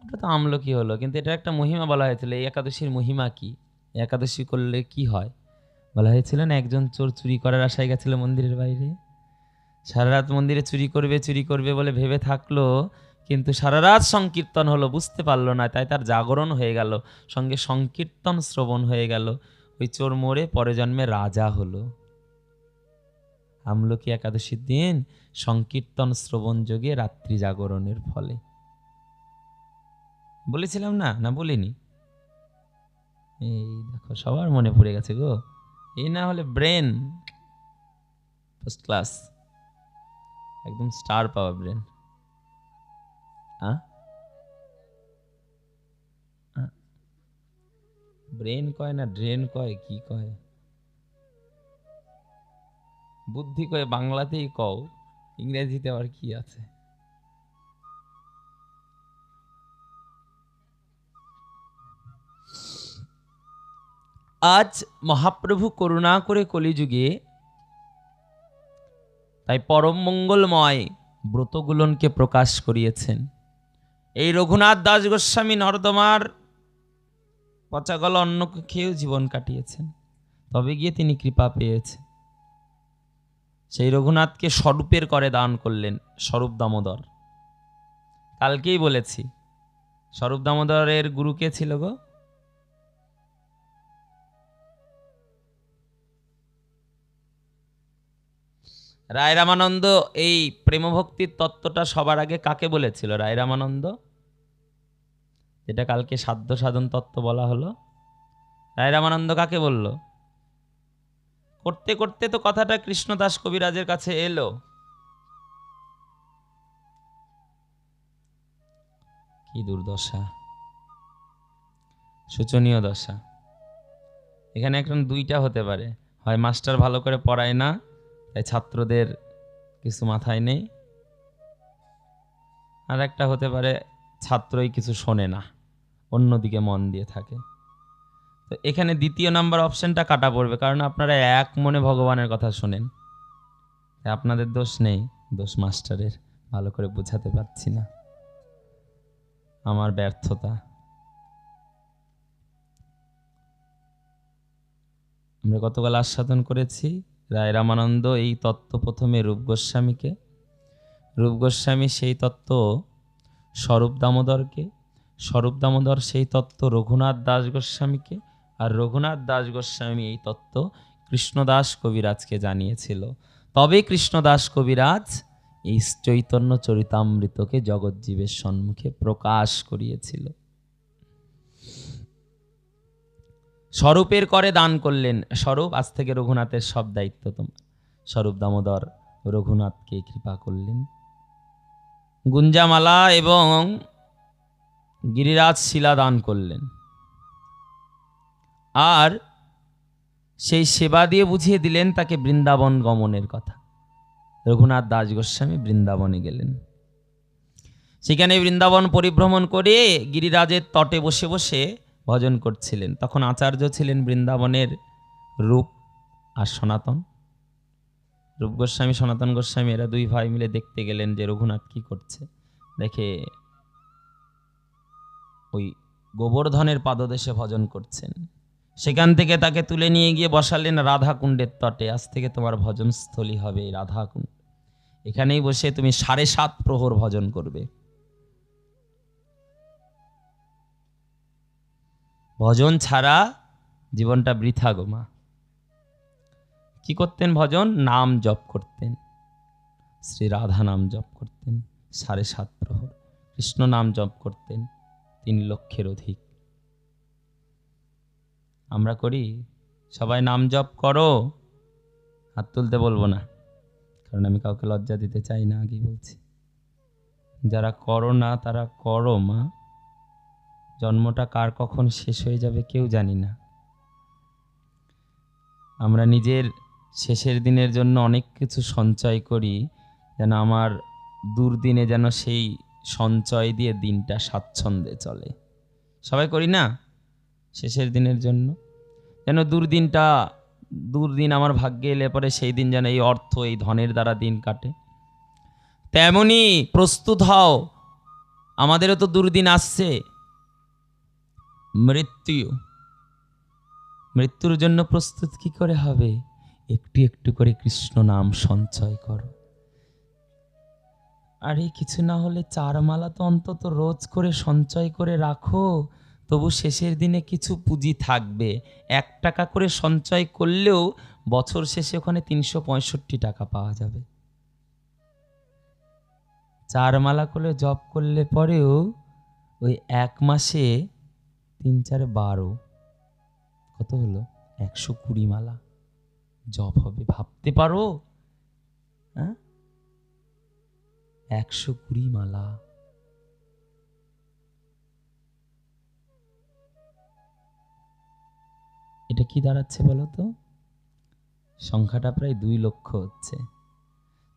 Speaker 1: ওটা তো আমলকি হলো, কিন্তু এটা একটা মহিমা বলা হয়েছিল। এই একাদশীর মহিমা কি, একাদশী করলে কি হয় বলা হয়েছিল না? একজন চোর চুরি করার আশায় গেছিল মন্দিরের বাইরে, সারা রাত মন্দিরে চুরি করবে বলে ভেবে থাকলো, কিন্তু সারা রাত সংকীর্তন হলো, বুঝতে পারলো না, তাই তার জাগরণ হয়ে গেল, সঙ্গে সংকীর্তন শ্রবণ হয়ে গেল। ওই চোর মরে পরে জন্মে রাজা হলো। আমলকি একাদশীর দিন সংকীর্তন শ্রবণ যোগে রাত্রি জাগরণের ফলে। বলেছিলাম না? না বলিনি? এই দেখো সবার মনে পড়ে গেছে গো। এই না হলে ব্রেন ফার্স্ট ক্লাস, একদম স্টার পাওয়া ব্রেন। ব্রেন কয় না ড্রেন কয়, কি কয়? বুদ্ধি কয় বাংলাতেই কও, ইংরেজিতে আবার কি আছে? আজ মহাপ্রভু করুণা করে কলিযুগে তাই পরম মঙ্গলময় ব্রতগুলোকে প্রকাশ করিয়েছেন। এই রঘুনাথ দাস গোস্বামী নর্দমার পচা গলা অন্নকে খেয়েও জীবন কাটিয়েছেন, তবে গিয়ে তিনি কৃপা পেয়েছেন। সেই রঘুনাথকে স্বরূপের করে দান করলেন স্বরূপ দামোদর। কালকেই বলেছি, স্বরূপ দামোদরের গুরু কে ছিল গো? রায় রামানন্দ এই প্রেমভক্তির তত্ত্বটা সবার আগে কাকে বলেছিল? রায় রামানন্দ, যেটা কালকে সাধ্য সাধন তত্ত্ব বলা হলো। রায় রামানন্দ কাকে বলল? করতে করতে তো কথাটা কৃষ্ণদাস কবিরাজের কাছে এলো। কি দুর্দশা, শোচনীয় দশা। এখানে এখন দুইটা হতে পারে, হয় মাস্টার ভালো করে পড়ায় না, তাই ছাত্রদের কিছু মাথায় নেই, আর একটা হতে পারে ছাত্রই কিছু শোনে না, অন্যদিকে মন দিয়ে থাকে। তো এখানে দ্বিতীয় নাম্বার অপশনটা কাটা পড়বে, কারণ আপনারা এক মনে ভগবানের কথা শোনেন। আপনাদের দোষ নেই, দোষ মাস্টারের, ভালো করে বোঝাতে পারছি না, আমার ব্যর্থতা। আমরা গতকাল আস্বাদন করেছি রায় রামানন্দ এই তত্ত্ব প্রথমে রূপ গোস্বামীকে, রূপ গোস্বামী সেই তত্ত্ব স্বরূপ দামোদরকে, স্বরূপ দামোদর সেই তত্ত্ব রঘুনাথ দাস গোস্বামীকে, আর রঘুনাথ দাস গোস্বামী এই তত্ত্ব কৃষ্ণদাস কবিরাজকে জানিয়েছিল। তবে কৃষ্ণদাস কবিরাজ এই চৈতন্য চরিতামৃতকে জগৎজীবের সম্মুখে প্রকাশ করিয়েছিল। স্বরূপের করে দান করলেন। স্বরূপ, আজ থেকে রঘুনাথের সব দায়িত্ব তোমার। স্বরূপ দামোদর রঘুনাথকে কৃপা করলেন। গুঞ্জামালা এবং গিরিরাজ শিলা দান করলেন, আর সেই সেবা দিয়ে বুঝিয়ে দিলেন তাকে বৃন্দাবন গমনের কথা। রঘুনাথ দাস গোস্বামী বৃন্দাবনে গেলেন, সেখানে বৃন্দাবন পরিভ্রমণ করে গিরিরাজের তটে বসে বসে ভজন করছিলেন। তখন আচার্য ছিলেন বৃন্দাবনের রূপ আর সনাতন। রূপ গোস্বামী সনাতন গোস্বামী এরা দুই ভাই মিলে দেখতে গেলেন যে রঘুনাথ কি করছে। দেখে ওই গোবর্ধনের পাদদেশে ভজন করছেন। সেখান থেকে তাকে তুলে নিয়ে গিয়ে বসালেন রাধাকুণ্ডের তটে। আজ থেকে তোমার ভজনস্থলী হবে রাধাকুণ্ড, এখানেই বসে তুমি 7.5 প্রহর ভজন করবে। ভজন ছাড়া জীবনটা বৃথা গো মা। কি করতেন? ভজন, নাম জপ করতেন, শ্রী রাধা নাম জপ করতেন 7.5 প্রহর, কৃষ্ণ নাম জপ করতেন 3 লক্ষের অধিক। আমরা করি? সবাই নাম জপ করো, হাত তুলতে বলবো না, কারণ আমি কাউকে লজ্জা দিতে চাই না, আগেই বলছি। যারা করো না তারা করো মা, জন্মটা কার কখন শেষ হয়ে যাবে কেউ জানি না। আমরা নিজের শেষের দিনের জন্য অনেক কিছু সঞ্চয় করি, যেন আমার দুর্দিনে যেন সেই সঞ্চয় দিয়ে দিনটা স্বাচ্ছন্দ্যে চলে। সবাই করি না? শেষের দিনের জন্য যেন দুর্দিন আমার ভাগ্যে এলে পরে সেই দিন যেন এই অর্থ এই ধনের দ্বারা দিন কাটে। তেমনি প্রস্তুত হও, আমাদেরও তো দুর্দিন আসছে। মৃত্যুর জন্য প্রস্তুত কি করে হবে? একটু একটু করে কৃষ্ণ নাম সঞ্চয় করো। আরে কিছু না হলে 4 মালা তো অন্তত রোজ করে সঞ্চয় করে রাখো, তবু শেষের দিনে কিছু পুঁজি থাকবে। 1 টাকা করে সঞ্চয় করলেও বছর শেষে ওখানে 365 টাকা পাওয়া যাবে। 4 মালা করে জপ করলে পরেও ওই 1 মাসে 3 4 12, কত হলো? 120 মালা জপ হবে। ভাবতে পারো? হ্যাঁ, 120 মালা। এটা কি দাঁড়াচ্ছে বলো তো? সংখ্যাটা প্রায় 2 লক্ষ হচ্ছে।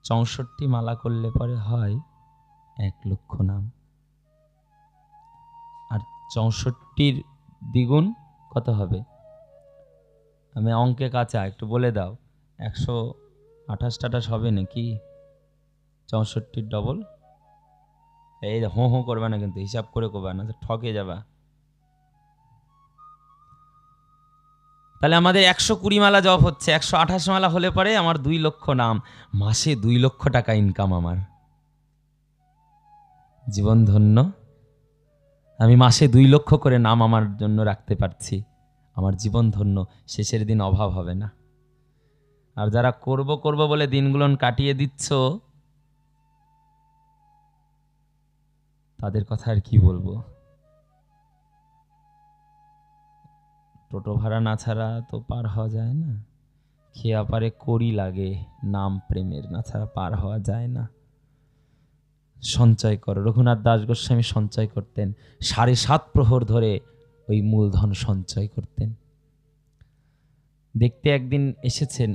Speaker 1: 64 মালা করলে পরে হয় 1 লক্ষ নাম। আর 64 দ্বিগুণ কত হবে? আমি অঙ্কে কাঁচা, একটু বলে দাও। 128 হবে নাকি? 64 ডবল? এই হো হো করবে না কিন্তু, হিসাব করে করবে না, ঠকে যাবা। তাহলে আমাদের 120 মালা জপ হচ্ছে, 128 মালা হলে পরে আমার 2 লক্ষ নাম, মাসে 2 লক্ষ টাকা ইনকাম, আমার জীবন ধন্য। আমি মাসে 2 লক্ষ করে নাম আমার জন্য রাখতে পারছি, আমার জীবন ধন্য, শেষের দিন অভাব হবে না। আর যারা করব করব বলে দিনগুলো কাটিয়ে দিচ্ছ, তাদের কথা আর কি বলবো। টোটো ভাড়া না ছাড়া তো পার হওয়া যায় না, খেয়া পারে করি লাগে, নাম প্রেমের না ছাড়া পার হওয়া যায় না। সঞ্চয় করো। রঘুনাথ দাস গোস্বামী সঞ্চয় করতেন, 7.5 প্রহর ধরে ওই মূলধন সঞ্চয় করতেন। দেখতে একদিন এসেছেন,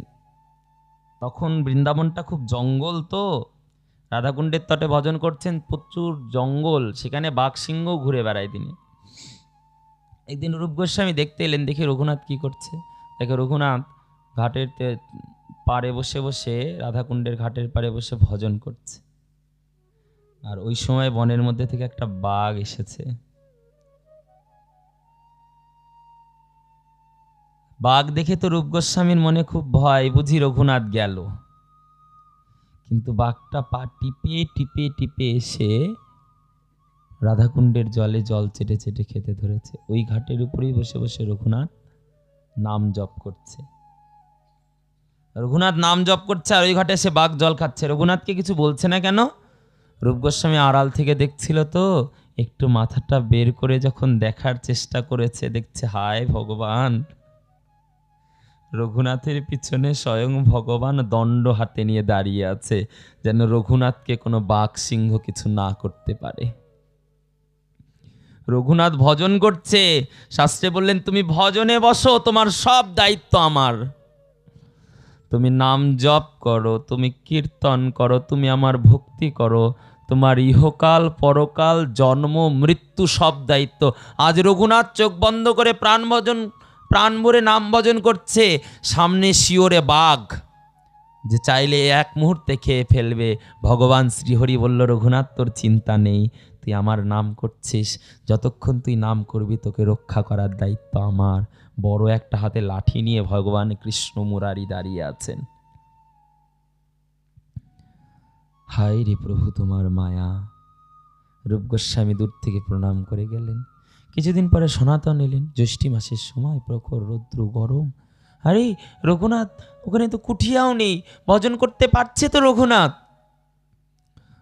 Speaker 1: তখন বৃন্দাবনটা খুব জঙ্গল, তো রাধাকুণ্ডের তটে ভজন করছেন, প্রচুর জঙ্গল, সেখানে বাঘ সিংহ ঘুরে বেড়ায় দিনে। একদিন রূপ গোস্বামী দেখতে এলেন, দেখে রঘুনাথ কি করছে। দেখে রঘুনাথ ঘাটের পাড়ে বসে বসে, রাধাকুণ্ডের ঘাটের পাড়ে বসে ভজন করছে। আর ওই সময় বনের মধ্যে থেকে একটা বাঘ এসেছে। বাঘ দেখে তো রূপ গোস্বামীর মনে খুব ভয়, বুঝি রঘুনাথ গেল। কিন্তু বাঘটা পা টিপে টিপে টিপে এসে রাধাকুণ্ডের জলে জল চেটে চেটে খেতে ধরেছে। ওই ঘাটের উপরেই বসে বসে রঘুনাথ নাম জপ করছে। রঘুনাথ নাম জপ করছে আর ওই ঘাটে এসে বাঘ জল খাচ্ছে। রঘুনাথকে কিছু বলছে না কেন? রূপ গোস্বামী আড়াল থেকে দেখছিল, তো একটু মাথাটা বের করে যখন দেখার চেষ্টা করেছে, দেখছে হায় ভগবান, রঘুনাথের পিছনে স্বয়ং ভগবান দণ্ড হাতে নিয়ে দাঁড়িয়ে আছে, যেন রঘুনাথকে কোনো বাঘ সিংহ কিছু না করতে পারে। রঘুনাথ ভজন করছে, শাস্ত্রে বললেন তুমি ভজনে বসো, তোমার সব দায়িত্ব আমার। তুমি নাম জপ করো, তুমি কীর্তন করো, তুমি আমার ভক্তি করো, তোমার ইহকাল পরকাল জন্ম মৃত্যু সব দায়িত্ব। আজ রঘুনাথ চোখ বন্ধ করে প্রাণ ভরে নাম ভজন করছে, সামনে শিওরে বাঘ, যে চাইলে এক মুহূর্তে খেয়ে ফেলবে। ভগবান শ্রীহরি বলল, রঘুনাথ তোর চিন্তা নেই, তুই আমার নাম করছিস, যতক্ষণ তুই নাম করবি তোকে রক্ষা করার দায়িত্ব আমার। বড় একটা হাতে লাঠি নিয়ে ভগবান কৃষ্ণ মুরারি দাঁড়িয়ে আছেন। হায় রে প্রভু তোমার মায়া। রূপ গোস্বামী দূর থেকে প্রণাম করে গেলেন। কিছুদিন পরে সনাতন এলেন, জ্যৈষ্ঠী মাসের সময়, প্রখর রৌদ্র গরম। আরে রঘুনাথ, ওখানে তো কুঠিয়াও নেই, ভজন করতে পারছে তো রঘুনাথ?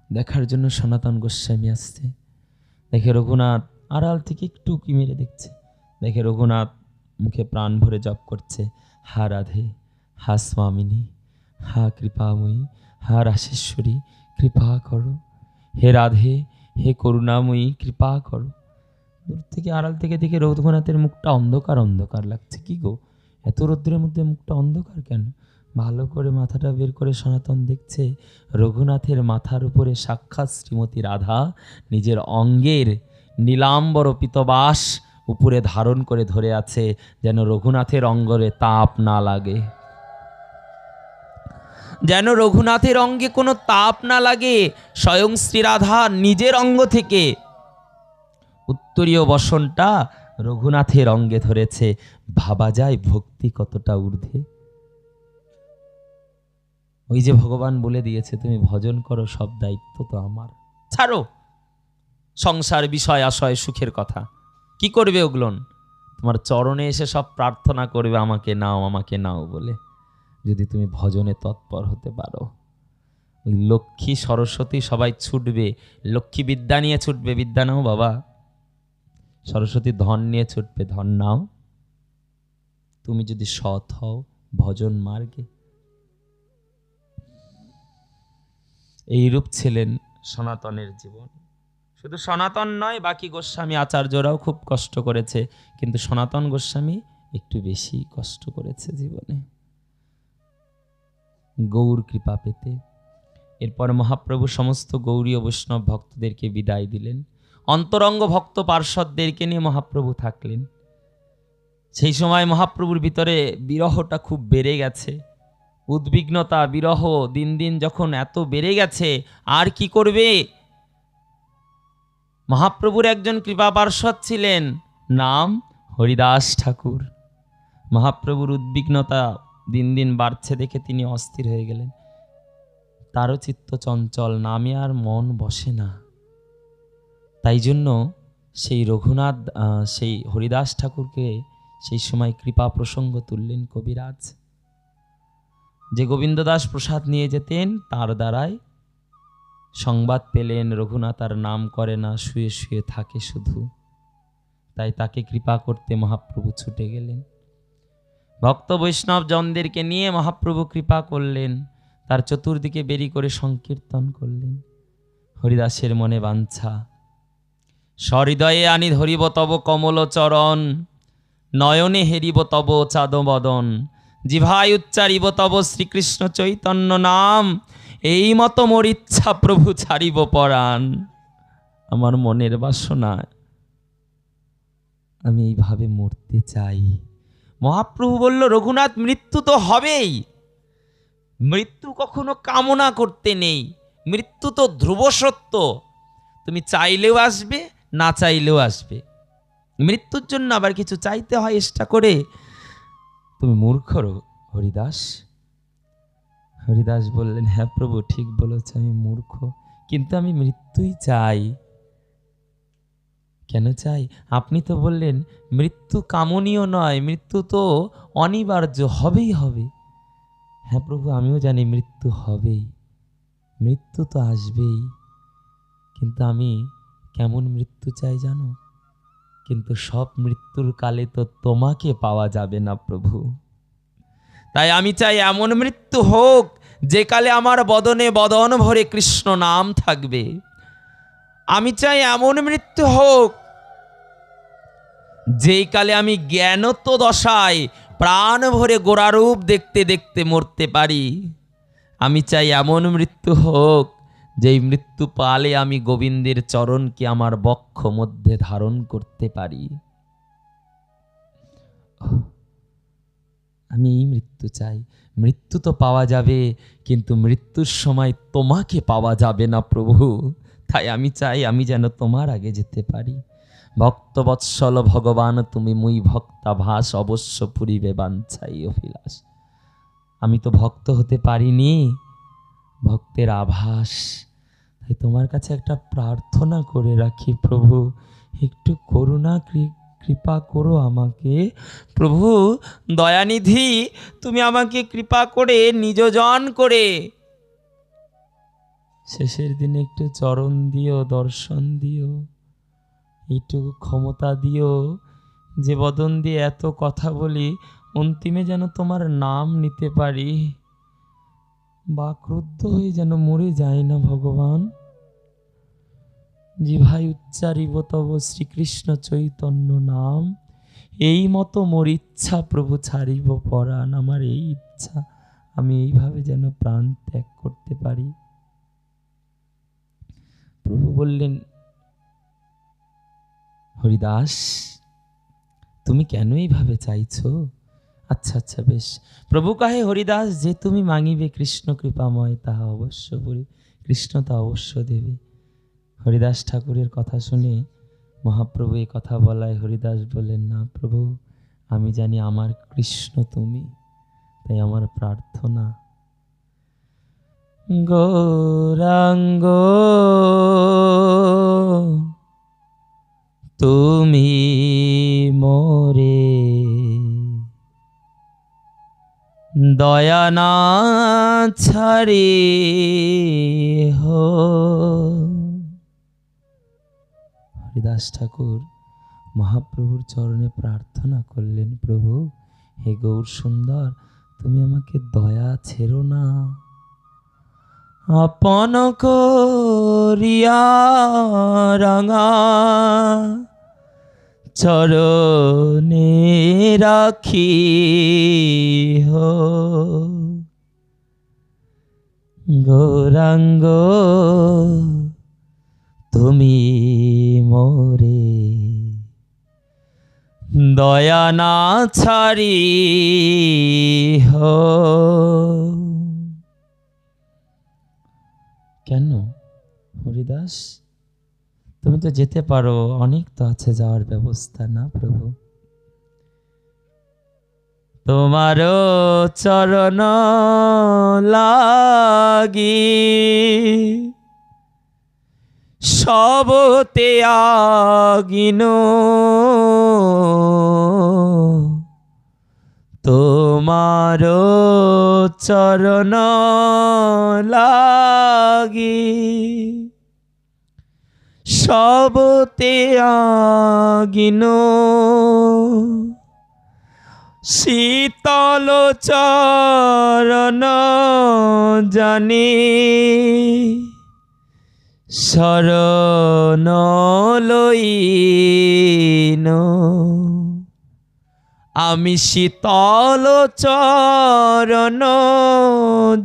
Speaker 1: দেখার জন্য সনাতন গোস্বামী আসছে। দেখে রঘুনাথ আড়াল থেকে একটু উঁকি মেরে দেখছে, দেখে রঘুনাথ মুখে প্রাণ ভরে জপ করছে, হা রাধে, হা স্বামিনী, হা কৃপাময়ী, হা রাশেশ্বরী, কৃপা করো, হে রাধে, হে করুণাময়ী, কৃপা করো। দূর থেকে আড়াল থেকে দেখে রঘুনাথের মুখটা অন্ধকার অন্ধকার লাগছে। কি গো, এত রৌদ্রের মধ্যে মুখটা অন্ধকার কেন? ভালো করে মাথাটা বের করে সনাতন দেখছে, রঘুনাথের মাথার উপরে সাক্ষাৎ শ্রীমতী রাধা নিজের অঙ্গের নীলাম্বর পিতবাস উপরে ধারণ করে ধরে আছে, যেন রঘুনাথের অঙ্গরে তাপ না লাগে, যেন রঘুনাথের অঙ্গে কোনো তাপ না লাগে। স্বয়ং শ্রী রাধা নিজের অঙ্গ থেকে উত্তরীয় বসনটা রঘুনাথের অঙ্গে ধরেছে। ভাবা যায় ভক্তি কতটা ঊর্ধ্বে। ওই যে ভগবান বলে দিয়েছে, তুমি ভজন করো, সব দায়িত্ব তো আমার। ছাড়ো সংসার বিষয় আশয় সুখের কথা, কি করবে ওগুলোন? তোমার চরণে এসে সব প্রার্থনা করবে, আমাকে নাও, আমাকে নাও বলে। যদি তুমি ভজনে তৎপর হতে পারো, ওই লক্ষ্মী সরস্বতী সবাই ছুটবে, লক্ষ্মী বিদ্যা নিয়ে ছুটবে, বিদ্যা নাও বাবা। সরস্বতী ধন নিয়ে ছুটবে, ধন নাও। তুমি যদি সৎ হও ভজন মার্গে। এইরূপ ছিলেন সনাতনের জীবন। শুধু সনাতন নয়, বাকি গোস্বামী আচার্যরাও খুব কষ্ট করেছে, কিন্তু সনাতন গোস্বামী একটু বেশি কষ্ট করেছে জীবনে গৌর কৃপা পেতে। এরপর মহাপ্রভু সমস্ত গৌরীয় বৈষ্ণব ভক্তদেরকে বিদায় দিলেন। অন্তরঙ্গ ভক্ত পার্ষদদেরকে নিয়ে মহাপ্রভু থাকলেন। সেই সময় মহাপ্রভুর ভিতরে বিরহটা খুব বেড়ে গেছে, উদ্বিগ্নতা, বিরহ দিন দিন যখন এত বেড়ে গেছে, আর কি করবে? মহাপ্রভুর একজন কৃপা পার্ষদ ছিলেন, নাম হরিদাস ঠাকুর। মহাপ্রভুর উদ্বিগ্নতা দিন দিন বাড়ছে দেখে তিনি অস্থির হয়ে গেলেন। তারও চিত্ত চঞ্চল, নামে আর মন বসে না। তাই জন্য সেই রঘুনাথ সেই হরিদাস ঠাকুরকে সেই সময় কৃপা প্রসঙ্গ তুললেন কবিরাজ। যে গোবিন্দদাস প্রসাদ নিয়ে যেতেন তার দ্বারাই সংবাদ পেলেন রঘুনাথ আর নাম করে না, শুয়ে শুয়ে থাকে শুধু। তাই তাকে কৃপা করতে মহাপ্রভু ছুটে গেলেন। ভক্ত বৈষ্ণব জনদেরকে নিয়ে মহাপ্রভু কৃপা করলেন। তার চতুর্দিকে বেরি করে সংকীর্তন করলেন। হরিদাসের মনে বাঞ্ছা, সহৃদয়ে আনি ধরিব তব কমল চরণ, নয়নে হেরিব তব চাঁদবদন, জিভায় উচ্চারিব তব শ্রীকৃষ্ণ চৈতন্য নাম, এই মতো মোর ইচ্ছা প্রভু ছাড়িব পরাণ। আমার মনের বাসনা, আমি এইভাবে মরতে চাই। মহাপ্রভু বলল, রঘুনাথ মৃত্যু তো হবেই, মৃত্যু কখনো কামনা করতে নেই, মৃত্যু তো ধ্রুব সত্য, তুমি চাইলেও আসবে না চাইলেও আসবে। মৃত্যুর জন্য আবার কিছু চাইতে হয় চেষ্টা করে? তুমি মূর্খ হরিদাস। হরিদাস বললেন, হ্যাঁ প্রভু ঠিক বলেছ, আমি মূর্খ, কিন্তু আমি মৃত্যুই চাই। কেন চাই? আপনি তো বললেন মৃত্যু কামনীয় নয়, মৃত্যু তো অনিবার্য, হবেই হবে। হ্যাঁ প্রভু, আমিও জানি মৃত্যু হবেই, মৃত্যু তো আসবেই, কিন্তু আমি কেমন মৃত্যু চাই জানো? কিন্তু সব মৃত্যুর কালে তো তোমাকে পাওয়া যাবে না প্রভু। তাই আমি চাই এমন মৃত্যু হোক যে কালে আমার বদনে বদন ভরে কৃষ্ণ নাম থাকবে। আমি চাই এমন মৃত্যু হোক যেই কালে আমি জ্ঞানত দশায় প্রাণ ভরে গোরারূপ দেখতে দেখতে মরতে পারি। আমি চাই এমন মৃত্যু হোক যেই মৃত্যু পালে আমি গোবিন্দের চরণকে আমার বক্ষ মধ্যে ধারণ করতে পারি। আমি এই মৃত্যু চাই। মৃত্যু তো পাওয়া যাবে, কিন্তু মৃত্যুর সময় তোমাকে পাওয়া যাবে না প্রভু। তাই আমি চাই আমি যেন তোমার আগে যেতে পারি। ভক্তবৎসল ভগবান তুমি মুই ভক্তাভাস, অবশ্য পুরিবে বাঞ্ছাই অভিলাষ। আমি তো ভক্ত হতে পারিনি, ভক্তের আভাস। তাই তোমার কাছে একটা প্রার্থনা করে রাখি প্রভু, একটু করুণা কৃপা করো আমাকে। প্রভু দয়ানিধি, তুমি আমাকে কৃপা করে নিজজন করে শেষের দিনে একটু চরণ দিও, দর্শন দিও, এইটুকু ক্ষমতা দিও যে বদন দিয়ে এত কথা বলি, অন্তিমে যেন তোমার নাম নিতে পারি, বা ক্রুদ্ধ হয়ে যেন মরে যায় না ভগবান। জিভায় উচ্চারিব তব শ্রীকৃষ্ণ চৈতন্য নাম, এই মতো মোর ইচ্ছা প্রভু ছাড়িব পরাণ। আমার এই ইচ্ছা, আমি এইভাবে যেন প্রাণ ত্যাগ করতে পারি। প্রভু বললেন, হরিদাস তুমি কেন এইভাবে চাইছো? আচ্ছা আচ্ছা বেশ। প্রভু কাহে হরিদাস, যে তুমি মাঙিবে কৃষ্ণ কৃপাময়, তাহা অবশ্য বলি, কৃষ্ণ তা অবশ্য দেবে। হরিদাস ঠাকুরের কথা শুনে মহাপ্রভু এই কথা বলায় হরিদাস বললেন, না প্রভু, আমি জানি আমার কৃষ্ণ তুমি, তাই আমার প্রার্থনা, গৌরাঙ্গ তুমি মোরে দয়া না ছাড়ি হো। হরিদাস ঠাকুর মহাপ্রভুর চরণে প্রার্থনা করলেন, প্রভু হে গৌর সুন্দর, তুমি আমাকে দয়া ছেড়ো না, আপন করিয়া রাঙা চরণে রাখি হো। গৌরাঙ্গ তুমি মোরে দয়া না ছাড়ি হো। কেন হরিদাস, তুমি তো যেতে পারো, অনেক তো আছে যাওয়ার ব্যবস্থা, না প্রভু? তোমারও চরণ লাগি সব ত্যাগিন, তোমারও চরণ লাগি সব ত্যাগিন, শীতল চরণ জানি শরণ লইন, আমি শীতল চরণ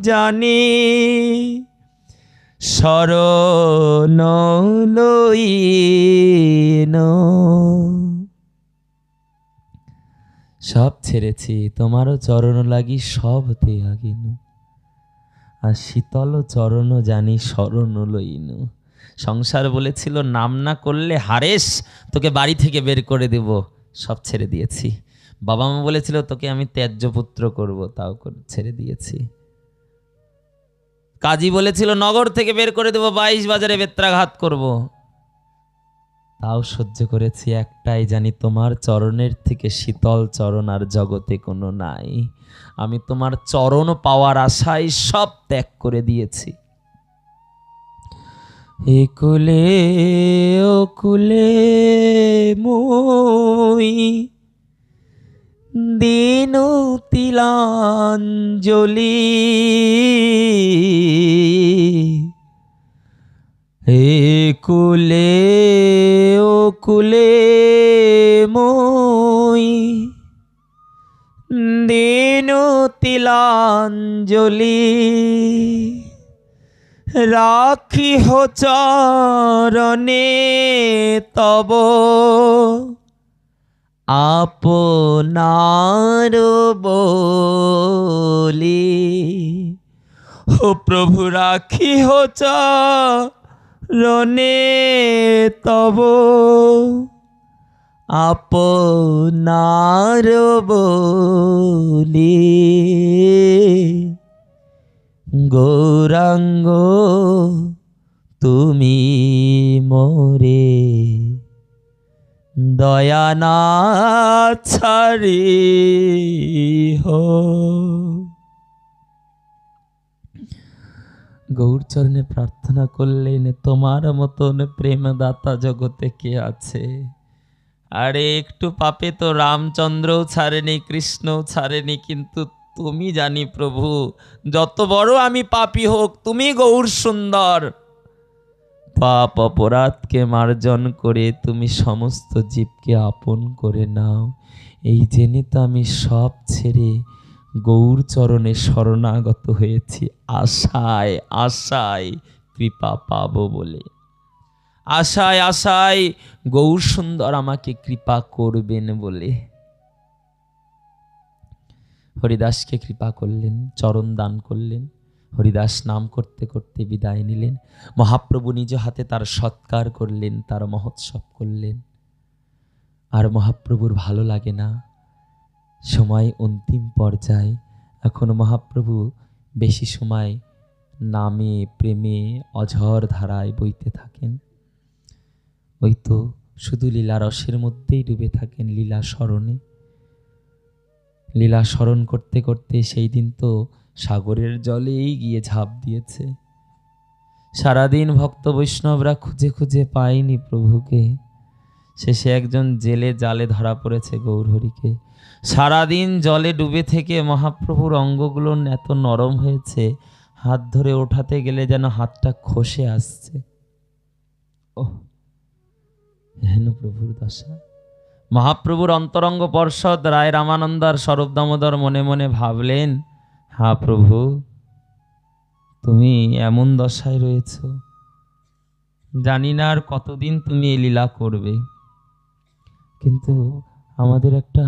Speaker 1: জানি শরণ লইন। সব ছেড়েছি তোমারও চরণ লাগি সব ত্যাগিন, আর শীতল চরণ জানি শরণ লইন। সংসার বলেছিল নাম না করলে হারেস তোকে বাড়ি থেকে বের করে দেব, সব ছেড়ে দিয়েছি। বাবা মা বলেছিল তোকে আমি ত্যায্য পুত্র করব, তাও ছেড়ে দিয়েছি। কাজী বলেছিল নগর থেকে বের করে দেব, 22 বাজারে বেত্রাঘাত করব, তাও সহ্য করেছি। একটাই জানি তোমার চরণের থেকে শীতল চরণ আর জগতে কোনো নাই। আমি তোমার চরণ পাওয়ার আশায় সব ত্যাগ করে দিয়েছি। একুলে ওকুলে মই দিনু তিলাঞ্জলি, একুলে ওকুলে মই দিনু তিলাঞ্জলি, রাখিহ চরণে তব আপনার বলি। ও প্রভু রাখিহ চরণে তব আপনার বলি, গৌরাঙ্গ তুমি মোরে দয়া না ছাড়ি হো। গৌরচরণে প্রার্থনা করলেন, তোমার মতন প্রেমদাতা জগতে কে আছে? আরে একটু পাপে তো রামচন্দ্রও ছাড়েনি, কৃষ্ণও ছাড়েনি, কিন্তু তুমি জানি প্রভু, যত বড় আমি পাপী হোক তুমি গৌর সুন্দর। পাপ অপরাধকে মার্জন করে তুমি সমস্ত জীবকে আপন করে নাও, এই জেনে তো আমি সব ছেড়ে গৌর চরণে শরণাগত হয়েছি, আশায় আশায় কৃপা পাবো বলে। আশায় আশায় গৌর সুন্দর আমাকে কৃপা করবেন বলে। হরিদাসকে কৃপা করলেন, চরণ দান করলেন। হরিদাস নাম করতে করতে বিদায় নিলেন। মহাপ্রভু নিজ হাতে তার সৎকার করলেন, তার মহোৎসব করলেন। আর মহাপ্রভুর ভালো লাগে না, সময় অন্তিম পর্যায়ে। এখন মহাপ্রভু বেশি সময় নামে প্রেমে অঝর ধারায় বইতে থাকেন। ওই তো শুধু লীলা রসের মধ্যেই ডুবে থাকেন, লীলা স্মরণে। লীলা স্মরণ করতে করতে সেই দিন তো সাগরের জলেই গিয়ে ঝাঁপ দিয়েছে। সারাদিন ভক্ত বৈষ্ণবরা খুঁজে খুঁজে পায়নি প্রভুকে। শেষে একজন জেলে জালে ধরা পড়েছে গৌরহরিকে। সারাদিন জলে ডুবে থেকে মহাপ্রভুর অঙ্গগুলো এত নরম হয়েছে, হাত ধরে ওঠাতে গেলে যেন হাতটা খসে আসছে। ওহ, হেন প্রভুর দশা। মহাপ্রভুর অন্তরঙ্গ পার্ষদ রায় রামানন্দ আর স্বরূপ দামোদর মনে মনে ভাবলেন, হা প্রভু, তুমি এমন দশায় রয়েছ, জানি না আর কতদিন তুমি এই লীলা করবে, কিন্তু আমাদের একটা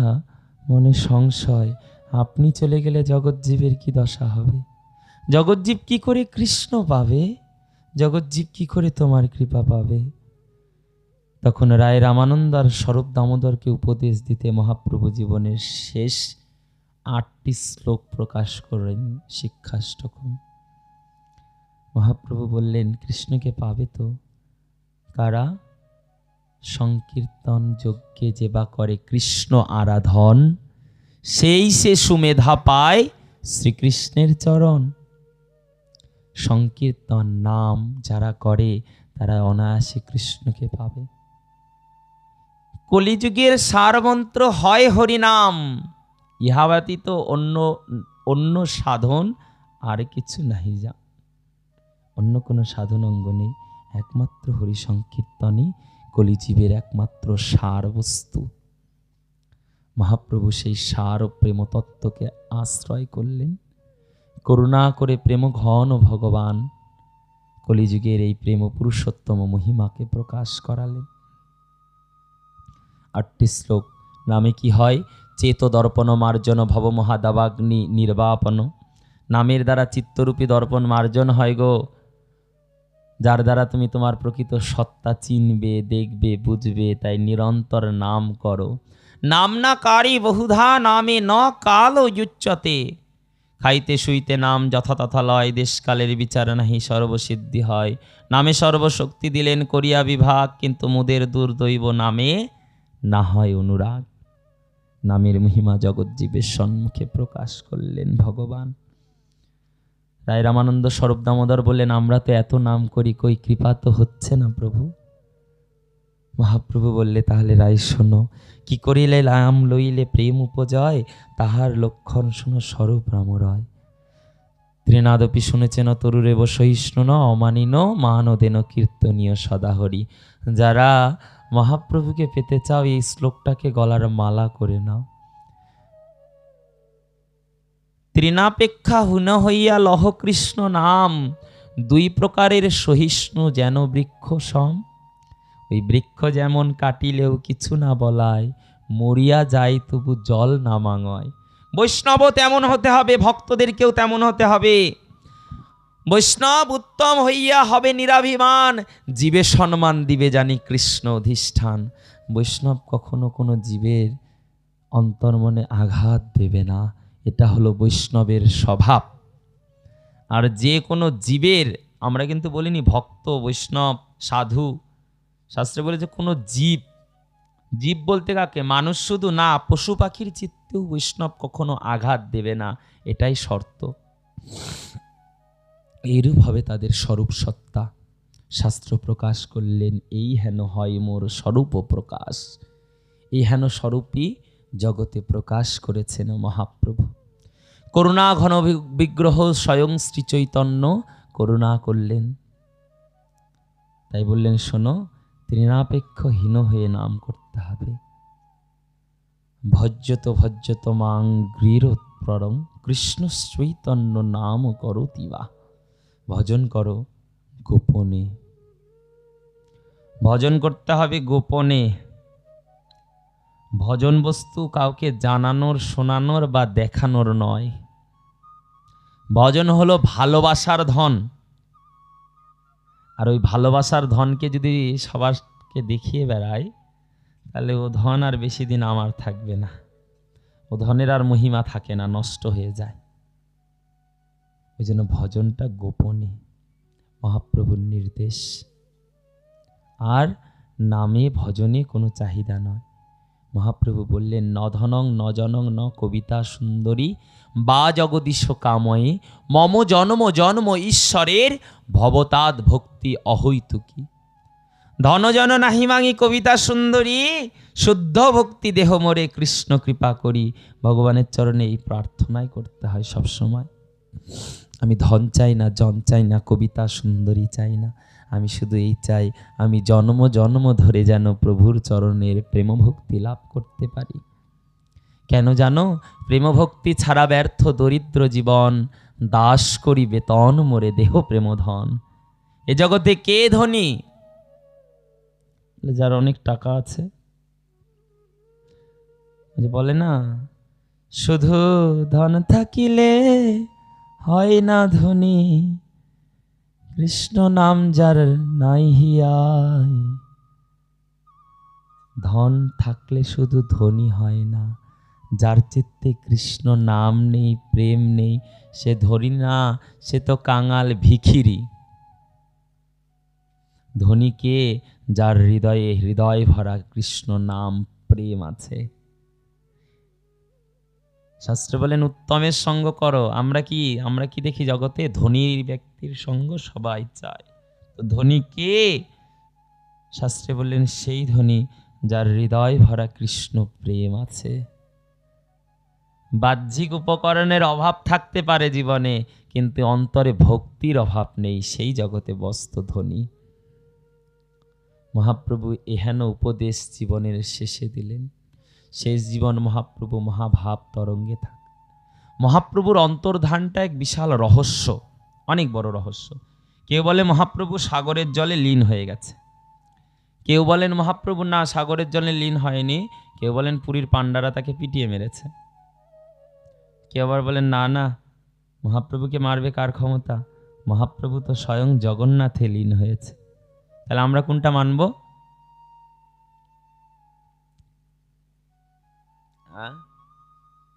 Speaker 1: মনে সংশয়, আপনি চলে গেলে জগৎজীবের কি দশা হবে? জগৎজীব কি করে কৃষ্ণ পাবে? জগৎজীব কি করে তোমার কৃপা পাবে? তখন রায় রামানন্দ আর স্বরূপ দামোদরকে উপদেশ দিতে মহাপ্রভু জীবনের শেষ 8টি শ্লোক প্রকাশ করেন শিক্ষাষ্টকম। মহাপ্রভু বললেন, কৃষ্ণকে পাবে তো কারা? সংকীর্তন যজ্ঞে যে বা করে কৃষ্ণ আরাধন, সেই সে সুমেধা পায় শ্রীকৃষ্ণের চরণ। সংকীর্তন নাম যারা করে তারা অনায়াসে কৃষ্ণকে পাবে। কলিযুগের সারমন্ত্র হয় হরিনাম, ইহা ব্যতীত অন্য সাধন আর কিছু নাহি যা। অন্য কোনো সাধন অঙ্গ নেই, একমাত্র হরি সংকীর্তনই কলিজীবের একমাত্র সার বস্তু। মহাপ্রভু সেই সার ও প্রেম তত্ত্বকে আশ্রয় করলেন। করুণা করে প্রেম ঘন ভগবান কলিযুগের এই প্রেম পুরুষোত্তম মহিমাকে প্রকাশ করালেন। 8টি শ্লোক নামে কি হয়? চেত দর্পণ মার্জন ভব মহাদাবাগ্নি নির্বাপন। নামের দ্বারা চিত্তরূপী দর্পণ মার্জন হয় গো, যার দ্বারা তুমি তোমার প্রকৃত সত্তা চিনবে, দেখবে, বুঝবে। তাই নিরন্তর নাম করো। নাম না কারি বহুধা নামে ন কাল যুচ্যতে। খাইতে শুইতে নাম যথা তথা লয়, দেশকালের বিচার নাহি সর্বসিদ্ধি হয়। নামে সর্বশক্তি দিলেন করিয়া বিভাগ, কিন্তু মুদের দুর্দৈব নামে না হয় অনুরাগ। নামের মহিমা জগৎজীবের সম্মুখে প্রকাশ করলেন ভগবান। রায় রামানন্দ স্বরূপ দামোদর বললেন, আমরা তো এত নাম করি, কই কৃপা তো হচ্ছে না প্রভু। মহাপ্রভু বললে, তাহলে রায় শোনো, কি করিলে নাম লইলে প্রেম উপজয়, তাহার লক্ষণ শোনো স্বরূপ রামরয়। ত্রিনাদপি শুনেছেন তরুরেব সহিষ্ণু ন অমানিন মানদেন কীর্তনীয় সদাহরি। যারা মহাপ্রভুকে পেতে চাও, এই শ্লোকটাকে গলার মালা করে নাও। তৃণাপেক্ষা হুন হইয়া লহ কৃষ্ণ নাম, 2 প্রকারের সহিষ্ণু যেন বৃক্ষ সম। ওই বৃক্ষ যেমন কাটিলেও কিছু না বলায়, মরিয়া যায় তবু জল না মাঙয়। বৈষ্ণব তেমন হতে হবে, ভক্তদেরকেও তেমন হতে হবে। বৈষ্ণব উত্তম হইয়া হবে নিরাভিমান, জীবে সম্মান দিবে জানি কৃষ্ণ অধিষ্ঠান। বৈষ্ণব কখনো কোনো জীবের অন্তর্মনে আঘাত দেবে না, এটা হলো বৈষ্ণবের স্বভাব। আর যে কোনো জীবের, আমরা কিন্তু বলিনি ভক্ত, বৈষ্ণব, সাধু, শাস্ত্রে বলে যে কোনো জীব, জীব বলতে কাকে? মানুষ শুধু না, পশু পাখির চিত্তেও বৈষ্ণব কখনো আঘাত দেবে না, এটাই শর্ত। এইরূপ হবে তাদের স্বরূপ সত্তা। শাস্ত্র প্রকাশ করলেন, এই হেন হয় মোর স্বরূপ প্রকাশ। এই হেন স্বরূপই জগতে প্রকাশ করেছেন মহাপ্রভু। করুণা ঘন বিগ্রহ স্বয়ং শ্রী চৈতন্য করুণা করলেন। তাই বললেন, শোনো, তৃণাপেক্ষ হীন হয়ে নাম করতে হবে। ভজ্যত মাং গৃহৎপ্ররং কৃষ্ণ চৈতন্য নাম করতিবা। ভজন করো গোপনে। ভজন করতে হবে গোপনে। ভজন বস্তু কাউকে জানানোর, শোনানোর বা দেখানোর নয়। ভজন হলো ভালোবাসার ধন। আর ওই ভালোবাসার ধনকে যদি সবাইকে দেখিয়ে বেড়ায়, তাহলে ও ধন আর বেশি দিন আমার থাকবে না। ও ধনের আর মহিমা থাকে না, নষ্ট হয়ে যায়। ওই জন্য ভজনটা গোপনে, মহাপ্রভুর নির্দেশ। আর নামে ভজনে কোনো চাহিদা নয়। মহাপ্রভু বললেন, ন ধনং ন জনং ন কবিতা সুন্দরী বা জগদীশ কাময়ে মম জন্ম জন্ম ঈশ্বরের ভবতাদ ভক্তি অহৈতুকী। ধনজন নাহি মাঙি কবিতা সুন্দরী, শুদ্ধ ভক্তি দেহ মোরে কৃষ্ণ কৃপা করি। ভগবানের চরণে এই প্রার্থনাই করতে হয় সব সময়। আমি ধন চাই না, জন চাই না, কবিতা সুন্দরী চাই না। আমি শুধু এই চাই, আমি জন্ম জন্ম ধরে যেন প্রভুর চরণের প্রেম ভক্তি লাভ করতে পারি। কেন জানো? প্রেম ভক্তি ছাড়া ব্যর্থ দরিদ্র জীবন, দাস করি বেতন মোরে দেহ প্রেম ধন। এ জগতে কে ধনী? যার অনেক টাকা আছে। বলে না, শুধু ধন থাকিলে হয় না ধনী, কৃষ্ণ নাম যার নাই হিয়াই। ধন থাকলে শুধু ধনী হয় না, যার চিত্তে কৃষ্ণ নাম নেই, প্রেম নেই, সে ধরি না, সে তো কাঙাল ভিখিরি। ধনী কে? যার হৃদয়ে হৃদয় ভরা কৃষ্ণ নাম প্রেম আছে। শাস্ত্র বলেন উত্তমের সঙ্গ করো। আমরা কি দেখি জগতে? ধনীর ব্যক্তির সঙ্গ সবাই চায়। তো ধনী কে? শাস্ত্রে বললেন সেই ধনী যার হৃদয় ভরা কৃষ্ণ প্রেম আছে। বাহ্যিক উপকরণের অভাব থাকতে পারে জীবনে, কিন্তু অন্তরে ভক্তির অভাব নেই, সেই জগতে বস্ত ধনী। মহাপ্রভু এহেন উপদেশ জীবনের শেষে দিলেন। শেষ জীবন মহাপ্রভু মহাভাব তরঙ্গে থাক। মহাপ্রভুর অন্তর্ধানটা এক বিশাল রহস্য, অনেক বড় রহস্য। কেউ বলে মহাপ্রভু সাগরের জলে লীন হয়ে গেছে, কেউ বলেন মহাপ্রভু না সাগরের জলে লীন হয়নি, কেউ বলেন পুরীর পাণ্ডারা তাকে পিটিয়ে মেরেছে, কেউ আবার বলেন না না, মহাপ্রভুকে মারবে কার ক্ষমতা, মহাপ্রভু তো স্বয়ং জগন্নাথে লীন হয়েছে। তাহলে আমরা কোনটা মানব?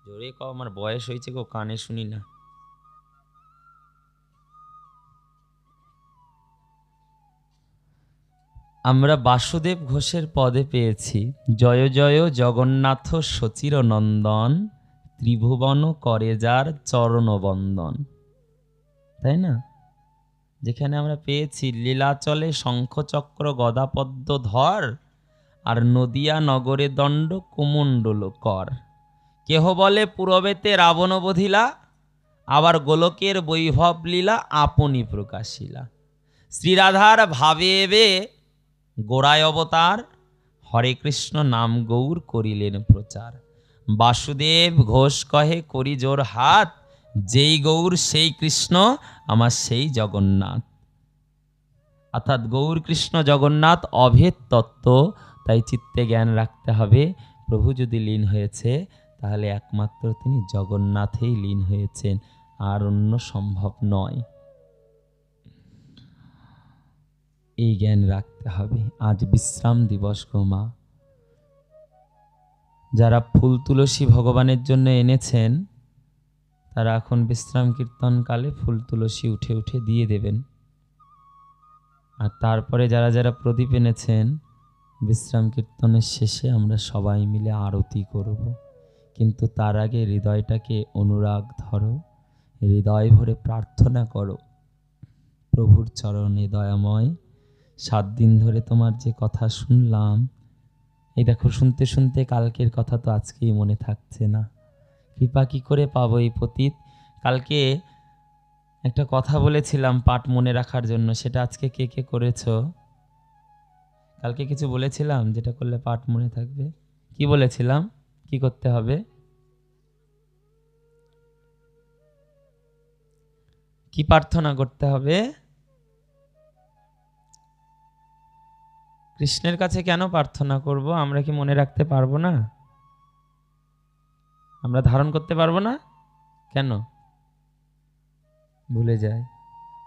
Speaker 1: জোরে কও, আমার বয়স হয়েছে গো, কানে শুনি না। আমরা বাসুদেব ঘোষের পদে পেয়েছি জয় জয় জগন্নাথ সচির নন্দন, ত্রিভুবন করে যার চরণ বন্দন। তাই না? যেখানে আমরা পেয়েছি লীলাচলে শঙ্খচক্র গদাপদ্ম ধর, আর নদিয়া নগরে দণ্ড কুমণ্ডল কর। কেহ বলে পূরবেতে রাবণ বধিলা, আবার গোলকের বৈভব লীলা আপনি প্রকাশিলা। শ্রীরাধার ভাবে এবে গোড়ায় অবতার, হরে কৃষ্ণ নাম গৌর করিলেন প্রচার। বাসুদেব ঘোষ কহে করি জোর হাত, যেই গৌর সেই কৃষ্ণ আমার সেই জগন্নাথ। অর্থাৎ গৌর কৃষ্ণ জগন্নাথ অভেদ তত্ত্ব, তাই চিত্তে জ্ঞান রাখতে হবে প্রভু যদি লীন হয়েছে তাহলে একমাত্র তিনি জগন্নাথেই লীন হয়েছেন, আর অন্য সম্ভব নয়। এই জ্ঞান রাখতে হবে। আজ বিশ্রাম দিবস গো মা, যারা ফুল তুলসী ভগবানের জন্য এনেছেন তারা এখন বিশ্রাম কীর্তনকালে ফুল তুলসী উঠে উঠে দিয়ে দেবেন। আর তারপরে যারা যারা প্রদীপ এনেছেন বিশ্রাম কীর্তনের শেষে আমরা সবাই মিলে আরতি করব। কিন্তু তার আগে হৃদয়টাকে অনুরাগ ধরো, হৃদয় ভরে প্রার্থনা করো প্রভুর চরণে, দয়াময় 7 দিন ধরে তোমার যে কথা শুনলাম, এই দেখো শুনতে শুনতে কালকের কথা তো আজকেই মনে থাকছে না। কৃপা কি করে পাবো এই পতিত? কালকে একটা কথা বলেছিলাম পাঠ মনে রাখার জন্য, সেটা আজকে কে কে করেছো? কালকে কিছু বলেছিলাম যেটা করলে পাঠ মনে থাকবে। কি বলেছিলাম? কি করতে হবে? কি প্রার্থনা করতে হবে? কৃষ্ণের কাছে কেন প্রার্থনা করব? আমরা কি মনে রাখতে পারবো না? আমরা ধারণ করতে পারবো না? কেন? ভুলে যায়,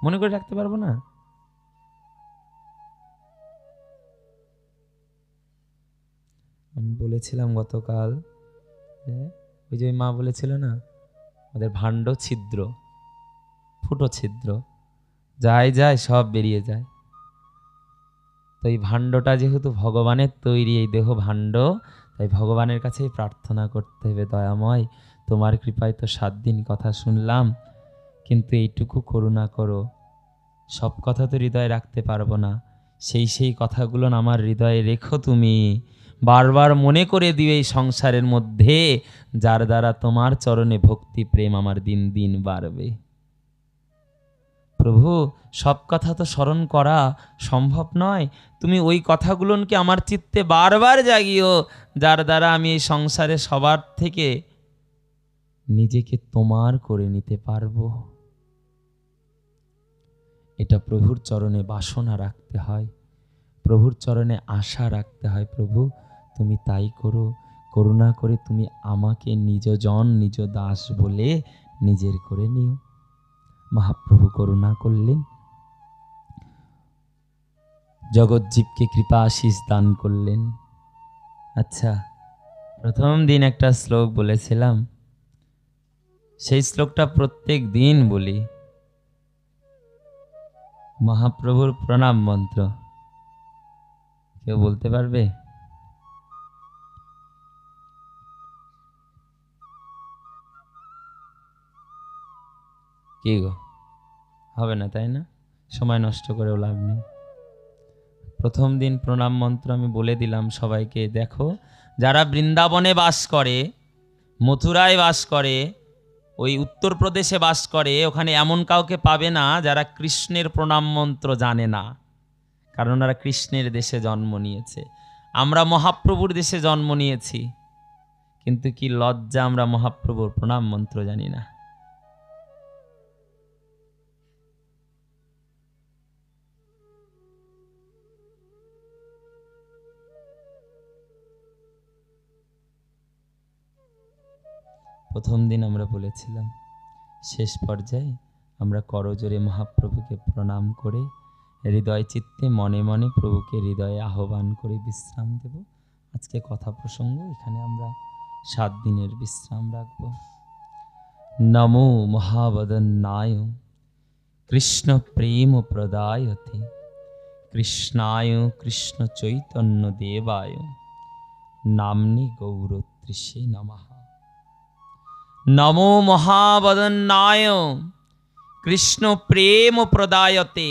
Speaker 1: মনে করে রাখতে পারবো না? আমি বলেছিলাম গতকাল, ওই যে মা বলেছিল না আমাদের ভাণ্ড ছিদ্র, ফুটো ছিদ্র, যায় যায় সব বেরিয়ে যায়। তো এই ভাণ্ডটা যেহেতু ভগবানের তৈরি, এই দেহ ভাণ্ড, তাই ভগবানের কাছেই প্রার্থনা করতে হবে, দয়াময় তোমার কৃপায় তো 7 দিন কথা শুনলাম, কিন্তু এইটুকু করুণা করো। সব কথা তো হৃদয়ে রাখতে পারবো না, সেই কথাগুলো আমার হৃদয়ে রেখো তুমি, বারবার মনে করে দিও এই সংসারের মধ্যে, যার দ্বারা তোমার চরণে ভক্তি প্রেম আমার দিন দিন বাড়বে। প্রভু সব কথা তো স্মরণ করা সম্ভব নয়, তুমি ওই কথাগুলোকে আমার চিত্তে বারবার জাগিও, যার দ্বারা আমি এই সংসারে সবার থেকে নিজেকে তোমার করে নিতে পারবো। এটা প্রভুর চরণে বাসনা রাখতে হয়, প্রভুর চরণে আশা রাখতে হয়। প্রভু তুমি তাই করো, করুণা করে তুমি আমাকে নিজ জন নিজ দাস বলে নিজের করে নিও। মহাপ্রভু করুণা করলেন, জগৎজীবকে কৃপা আশিস দান করলেন। আচ্ছা, প্রথম দিন একটা শ্লোক বলেছিলাম, সেই শ্লোকটা প্রত্যেক দিন বলি। মহাপ্রভুর প্রণাম মন্ত্র কেউ বলতে পারবে? কি গো, হবে না তাই না? সময় নষ্ট করেও লাভ নেই। প্রথম দিন প্রণাম মন্ত্র আমি বলে দিলাম সবাইকে। দেখো, যারা বৃন্দাবনে বাস করে, মথুরায় বাস করে, ওই উত্তরপ্রদেশে বাস করে, ওখানে এমন কাউকে পাবে না যারা কৃষ্ণের প্রণাম মন্ত্র জানে না, কারণ ওরা কৃষ্ণের দেশে জন্ম নিয়েছে। আমরা মহাপ্রভুর দেশে জন্ম নিয়েছি, কিন্তু কি লজ্জা, আমরা মহাপ্রভুর প্রণাম মন্ত্র জানি না। প্রথম দিন আমরা বলেছিলাম, শেষ পর্যায়ে আমরা করজোরে মহাপ্রভুকে প্রণাম করে হৃদয় চিত্তে মনে মনে প্রভুকে হৃদয়ে আহ্বান করে বিশ্রাম দেব। আজকে কথা প্রসঙ্গ এখানে আমরা 7 দিনের বিশ্রাম রাখব। নমো মহাবদন্নায় কৃষ্ণ প্রেম প্রদায়তে কৃষ্ণায় কৃষ্ণ চৈতন্য দেবায় নাম্নি গৌরত্রিষে নমঃ। নমো মহাবদন্নায় কৃষ্ণ প্রেম প্রদায়তে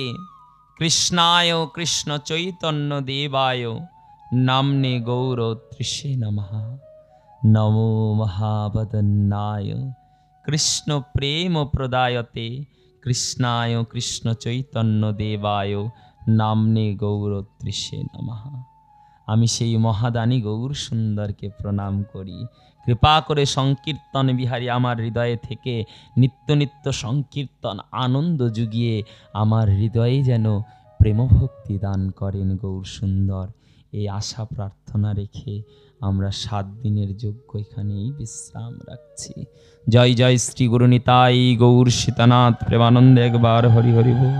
Speaker 1: কৃষ্ণায় কৃষ্ণ চৈতন্য দেবায় নাম্নে গৌরত্রিষে নমঃ। নমো মহাবদন্নায় কৃষ্ণ প্রেম প্রদায়তে কৃষ্ণায় কৃষ্ণ চৈতন্য দেবায় নাম্নে গৌরত্রিষে নমঃ। আমি সেই মহাদানী গৌর সুন্দরকে প্রণাম করি। কৃপা করে সংকীর্তন বিহারী আমার হৃদয়ে থেকে নিত্য নিত্য সংকীর্তন আনন্দ জুগিয়ে আমার হৃদয়ে যেন প্রেমভক্তি দান করেন গৌর সুন্দর। এই আশা প্রার্থনা রেখে আমরা 7 দিনের যজ্ঞ এখানেই বিশ্রাম রাখছি। জয় জয় শ্রী গুরু নিতাই গৌর সীতানাথ প্রেমানন্দে। একবার হরি হরি বল।